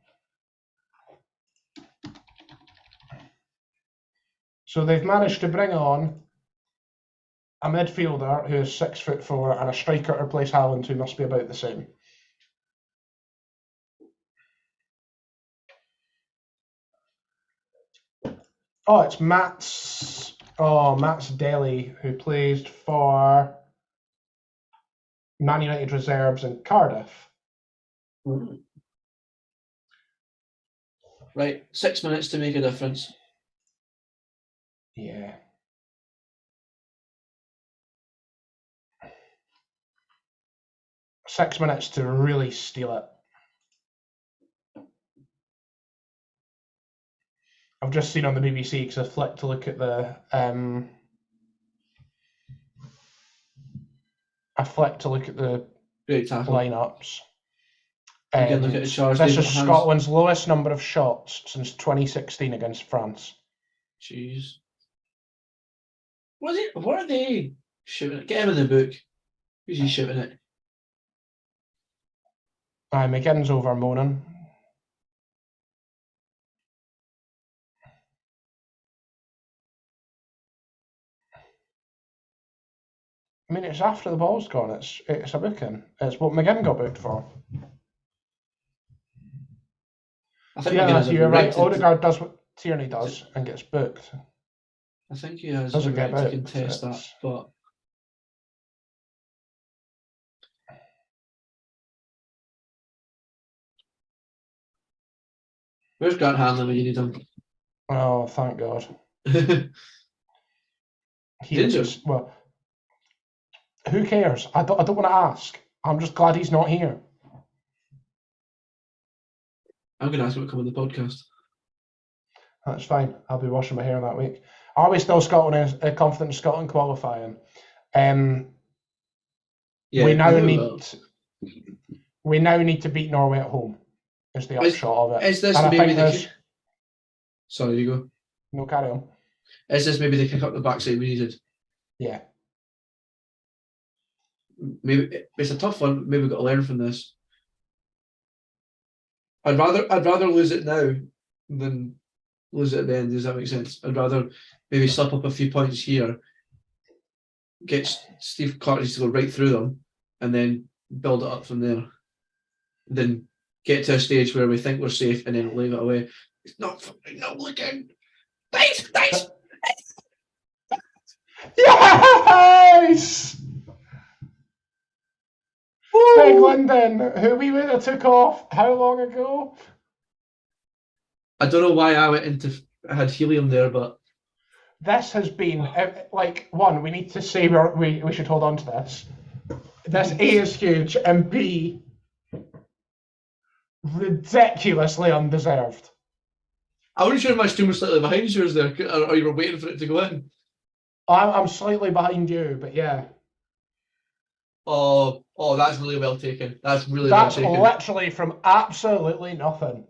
So they've managed to bring on a midfielder who is 6'4" and a striker to replace Haaland, who must be about the same. Oh, it's Mats Deli, who plays for Man United reserves in Cardiff. Right, 6 minutes to make a difference. Yeah. Six minutes to really steal it. I've just seen on the BBC because I flicked to look at the Great tackle. lineups. You can look at the charge. This is Scotland's lowest number of shots since 2016 against France. Jeez. What are they shooting at? Get him in the book. Who's he shooting at? Aye, McGinn's over moaning. I mean, it's after the ball's gone. It's a booking. It's what McGinn got booked for. I think you're right. Odegaard does what Tierney does and gets booked. I think he has the right to contest that, but where's Grant Hanlon when you need him? Oh, thank God. Well, who cares? I don't want to ask. I'm just glad he's not here. I'm going to ask him to come on the podcast. That's fine. I'll be washing my hair that week. Are we still confident in Scotland qualifying? Yeah, we now need to beat Norway at home. Is the upshot of it? Is this maybe Sorry, you go. No, carry on. Is this maybe the kick up the backside we needed? Yeah. Maybe it's a tough one. Maybe we've got to learn from this. I'd rather lose it now than lose it at the end. Does that make sense? I'd rather maybe slip up a few points here, get Steve Clark to go right through them, and then build it up from there. Then get to a stage where we think we're safe and then leave it away. It's not looking. Nice. Yes! Big London, who we would have took off how long ago? I don't know why I had helium there, but this has been we need to say we should hold on to this. This A is huge, and B, ridiculously undeserved. I wasn't sure if my stream was slightly behind yours there, or you were waiting for it to go in. I'm slightly behind you, but yeah. Oh, that's really well taken. That's well taken. That's literally from absolutely nothing.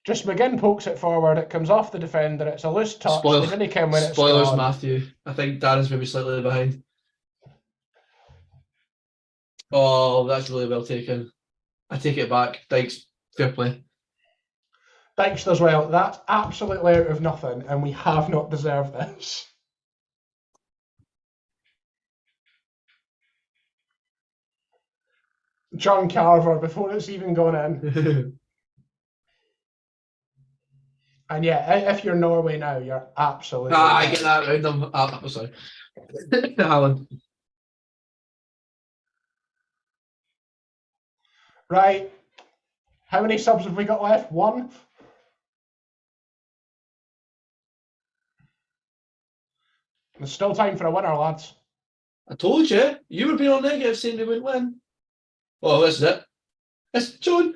Just McGinn pokes it forward, it comes off the defender, it's a loose touch. Spoilers, Matthew. I think Darren's maybe slightly behind. Oh, that's really well taken. I take it back. Dykes, fair play. Dykes does well. That's absolutely out of nothing, and we have not deserved this. John Carver before it's even gone in. And yeah, if you're Norway now, you're absolutely. I get that around them. I'm sorry. Alan. Right. How many subs have we got left? One? There's still time for a winner, lads. I told you. You were being all negative saying they wouldn't win. Oh, this is it. It's John.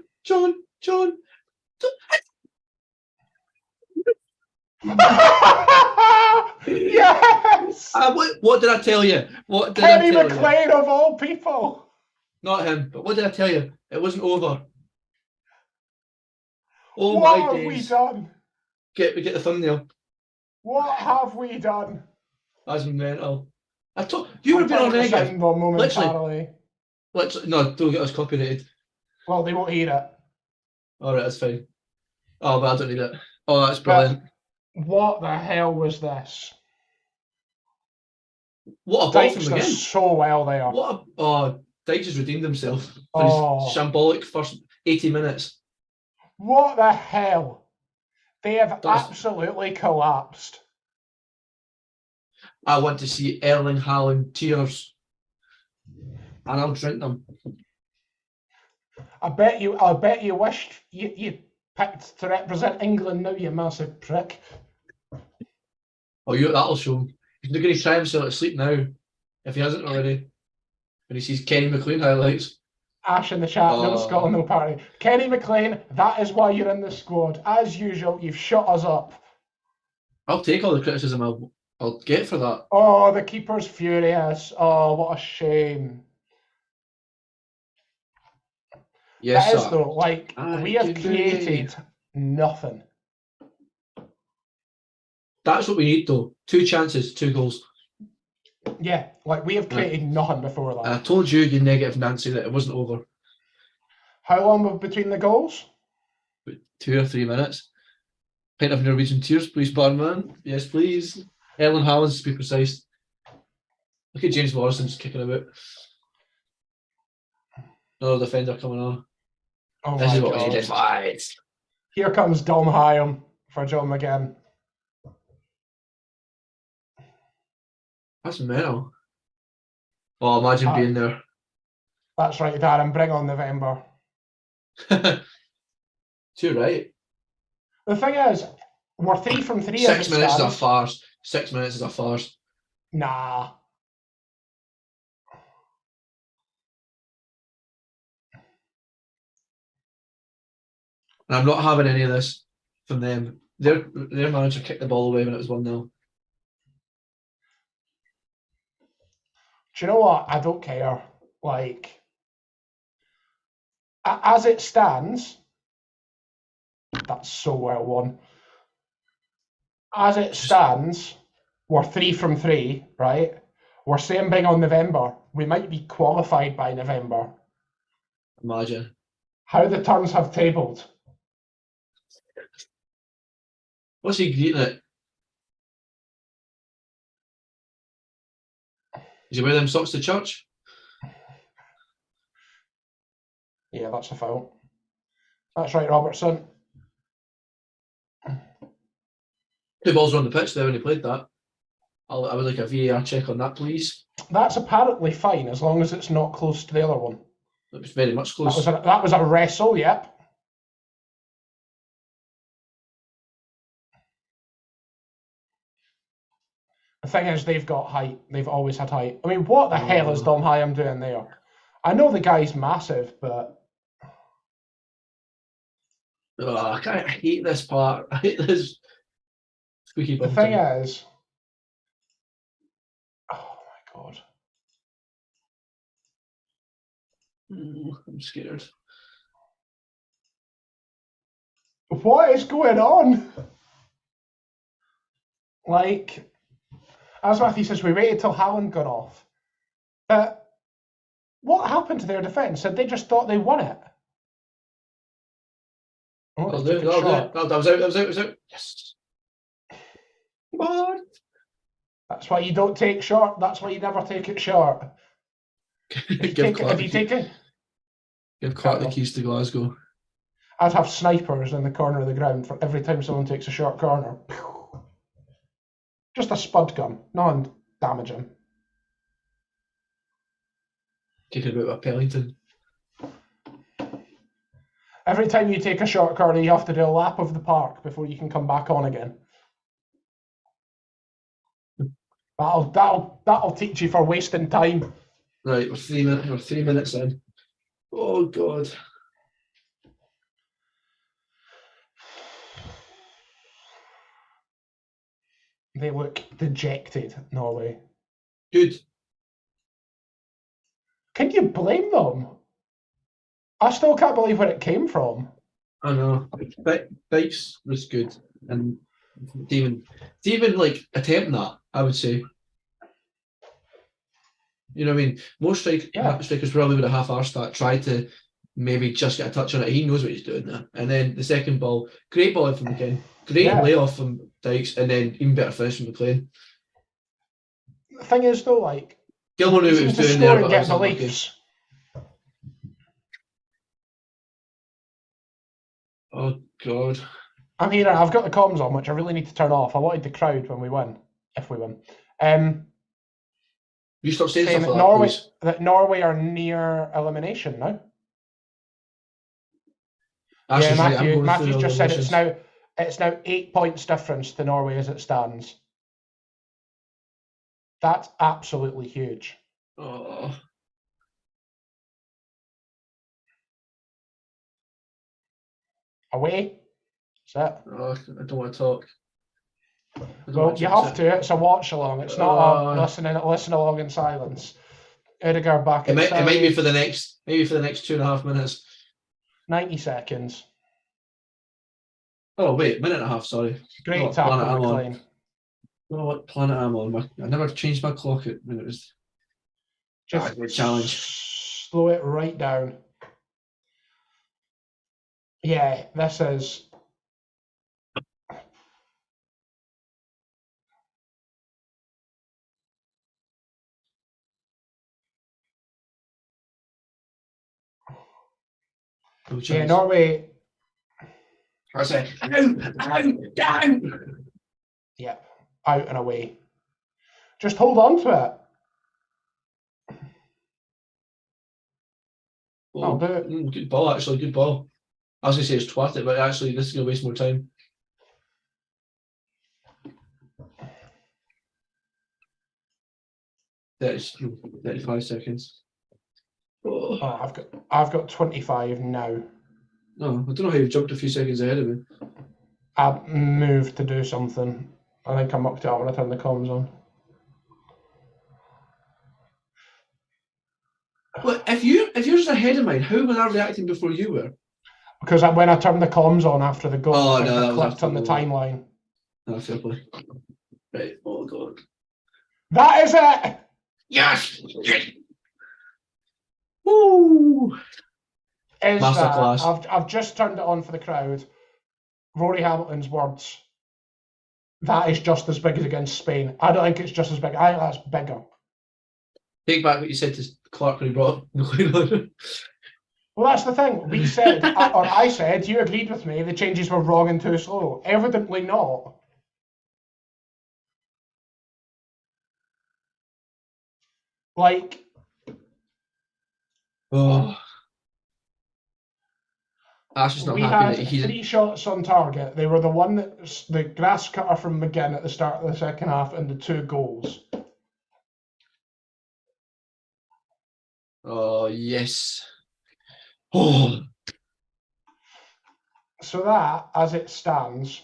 Yes! What did I tell you? What did Kenny I tell McLean you? of all people. Not him, but what did I tell you? It wasn't over. Oh What my have days. we done? Get the thumbnail. What have we done? That's mental. I told you were being all negative. Momentarily. No, don't get us copyrighted. Well, they won't hear it. All right, that's fine. Oh, but I don't need it. Oh, that's brilliant. What the hell was this? What a ball from Dykes again. so well there. Dykes has redeemed himself for his shambolic first 80 minutes. What the hell? They have absolutely collapsed. I want to see Erling Haaland tears. And I'll drink them. I bet you wished you picked to represent England now, you massive prick. Oh, that'll show him. He's not going to try himself to sleep now, if he hasn't already. When he sees Kenny McLean highlights. Ash in the chat, no Scotland, no party. Kenny McLean, that is why you're in the squad. As usual, you've shut us up. I'll take all the criticism I'll get for that. Oh, the keeper's furious. Oh, what a shame. Yes, that is, though, like, we have created nothing. That's what we need, though. 2 chances, 2 goals. Yeah, like, we have created nothing before that. I told you negative Nancy, that it wasn't over. How long between the goals? 2 or 3 minutes. Pint of Norwegian tears, please, barman. Yes, please. Erling Haaland, to be precise. Look at James Morrison just kicking about. Another defender coming on. Oh, this is what we did. Here comes Dom Hyam for John McGinn. That's mental. Oh, imagine being there. That's right, Darren. Bring on November. Too right. The thing is, we're 3 from 3. 6 minutes is a farce. 6 minutes is a farce. Nah. And I'm not having any of this from them. Their manager kicked the ball away when it was 1-0. Do you know what? I don't care. Like, as it stands, that's so well won. As it stands, we're 3 from 3, right? We're saying bring on November. We might be qualified by November. Imagine. How the turns have tabled. What's he greeting it? Does he wear them socks to church? Yeah, that's a foul. That's right, Robertson. 2 balls on the pitch there when he played that. I would like a VAR check on that, please. That's apparently fine as long as it's not close to the other one. It was very much close. That was a wrestle, yep. The thing is, they've got height. They've always had height. I mean, what the hell is Dom Hyam doing there? I know the guy's massive, but... I hate this part. I hate this. Squeaky bum. The thing is... Oh, my God. I'm scared. What is going on? Like... As Matthew says, we waited till Haaland got off. But what happened to their defence? They just thought they won it. That was out. Yes. Come on. That's why you don't take short. That's why you never take it short. Give Clark the keys to Glasgow. I'd have snipers in the corner of the ground for every time someone takes a short corner. Just a spud gun, non-damaging. Kicking about with Pellington. Every time you take a short corner, you have to do a lap of the park before you can come back on again. That'll teach you for wasting time. Right, we're 3 minutes in. Oh God. They look dejected, Norway. Good. Can you blame them? I still can't believe where it came from. I know. Dykes was good, and to even like attempt that, I would say. You know what I mean? Most strikers probably would have half-arsed that, tried to maybe just get a touch on it. He knows what he's doing there. And then the second ball, great ball in from McKinn, great layoff from Dykes, and then even better finish from McLean. The thing is, though, like Gilmore knew what he was doing there, but I was unlucky. Oh God! I'm here. I've got the comms on, which I really need to turn off. I wanted the crowd when we win, if we win. You stop saying stuff like Norway, that, please. that Norway are near elimination now. Ashley's Matthew's just said it's now 8 points difference to Norway as it stands. That's absolutely huge. Oh. Away. That's it. Oh, I don't want to talk. Well, you have to. It's a watch along. It's not a listen along in silence. Ødegaard back. It might be for the next 2.5 minutes. 90 seconds. Oh wait, minute and a half. Sorry. Great tackle, McLean. I don't know what planet I'm on. I never changed my clock when it was. Just a challenge. Slow it right down. Yeah, this is. Yeah, Norway. I say, down. Yep, out and away. Just hold on to it. I'll do it. Good ball, actually. Good ball. I was going to say it's twat it, but actually, this is going to waste more time. That's 35 seconds. Oh, I've got 25 now. No, I don't know how you've jumped a few seconds ahead of me. I've moved to do something. I think I'm up to it when I turn the comms on. Well, if you're just ahead of mine, how was I reacting before you were? Because when I turned the comms on after the goal, I clicked on the timeline. Oh, fair play. Right. Oh God. That is it. Yes. Woo. Masterclass. I've just turned it on for the crowd. Rory Hamilton's words. That is just as big as against Spain. I don't think it's just as big. I think that's bigger. Take back what you said to Clark when he brought McLean on. Well, that's the thing. We said, or I said, you agreed with me, the changes were wrong and too slow. Evidently not. Like. Oh. Ash is not we happy had that he's 3 shots on target. They were the one that the grass cutter from McGinn at the start of the second half and the 2 goals. Oh yes. Oh. So that, as it stands,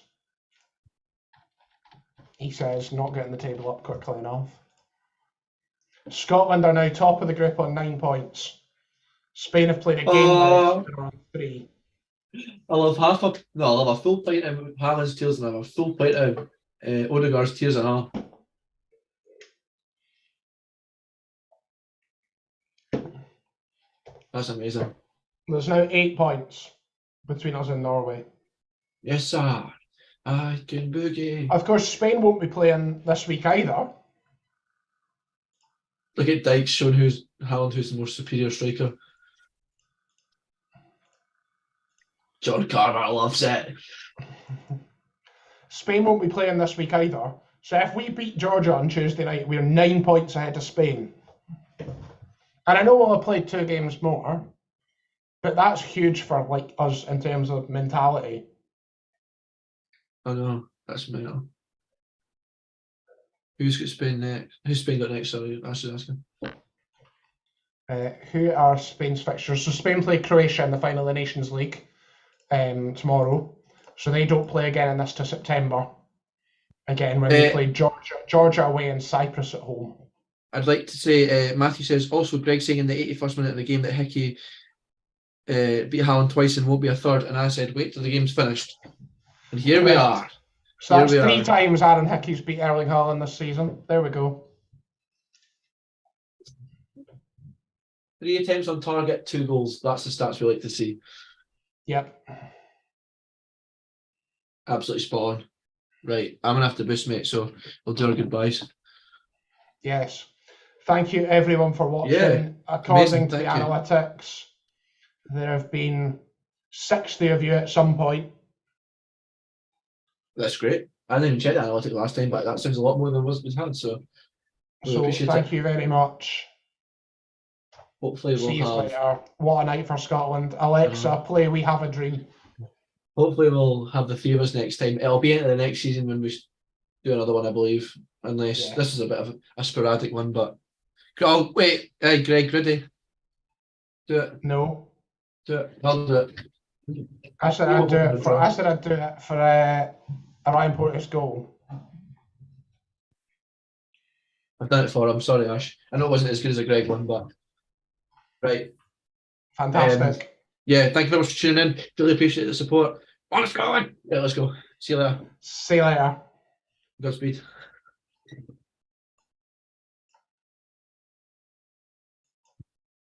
he says, not getting the table up quickly enough. Scotland are now top of the group on 9 points. Spain have played a game left and are on 3. I love a full pint of Haaland's tears and I have a full pint of Odegaard's tears and all. That's amazing. There's now 8 points between us and Norway. Yes, sir. I can boogie. Of course, Spain won't be playing this week either. Look at Dykes showing Haaland who's the more superior striker. John Carver loves it. Spain won't be playing this week either. So if we beat Georgia on Tuesday night, we're 9 points ahead of Spain. And I know we'll have played 2 games more, but that's huge for like us in terms of mentality. I know, that's mental. Who's got Spain next? Who's Spain got next? Sorry, I should ask him. Who are Spain's fixtures? So Spain play Croatia in the final of the Nations League tomorrow. So they don't play again in this to September. Again, when we play Georgia away and Cyprus at home. I'd like to say, Matthew says, also Greg saying in the 81st minute of the game that Hickey beat Haaland twice and won't be a third. And I said, wait till the game's finished. And here we are. So that's 3 times Aaron Hickey's beat Erling Haaland this season. There we go. 3 attempts on target, 2 goals. That's the stats we like to see. Yep. Absolutely spot on. Right, I'm going to have to boost, mate, so we'll do our goodbyes. Yes. Thank you, everyone, for watching. Yeah, according to the analytics, there have been 60 of you at some point. That's great. I didn't even check the analytics last time, but that sounds a lot more than was had, so thank you very much. Hopefully we'll see you later. What a night for Scotland. Alexa, play We Have a Dream. Hopefully we'll have the 3 of us next time. It'll be into the next season when we do another one, I believe. Unless this is a bit of a sporadic one, but... Oh, wait. Hey, Greg, ready? Do it. No. Do it. I'll do it. I said I'd do it for a Ryan Porteous goal. I've done it for him. Sorry, Ash. I know it wasn't as good as a Greg one, but... Right. Fantastic. Yeah, thank you very much for tuning in. Really appreciate the support. On Scotland! Yeah, let's go. See you later. See you later. Godspeed.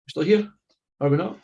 Still here? Are we not?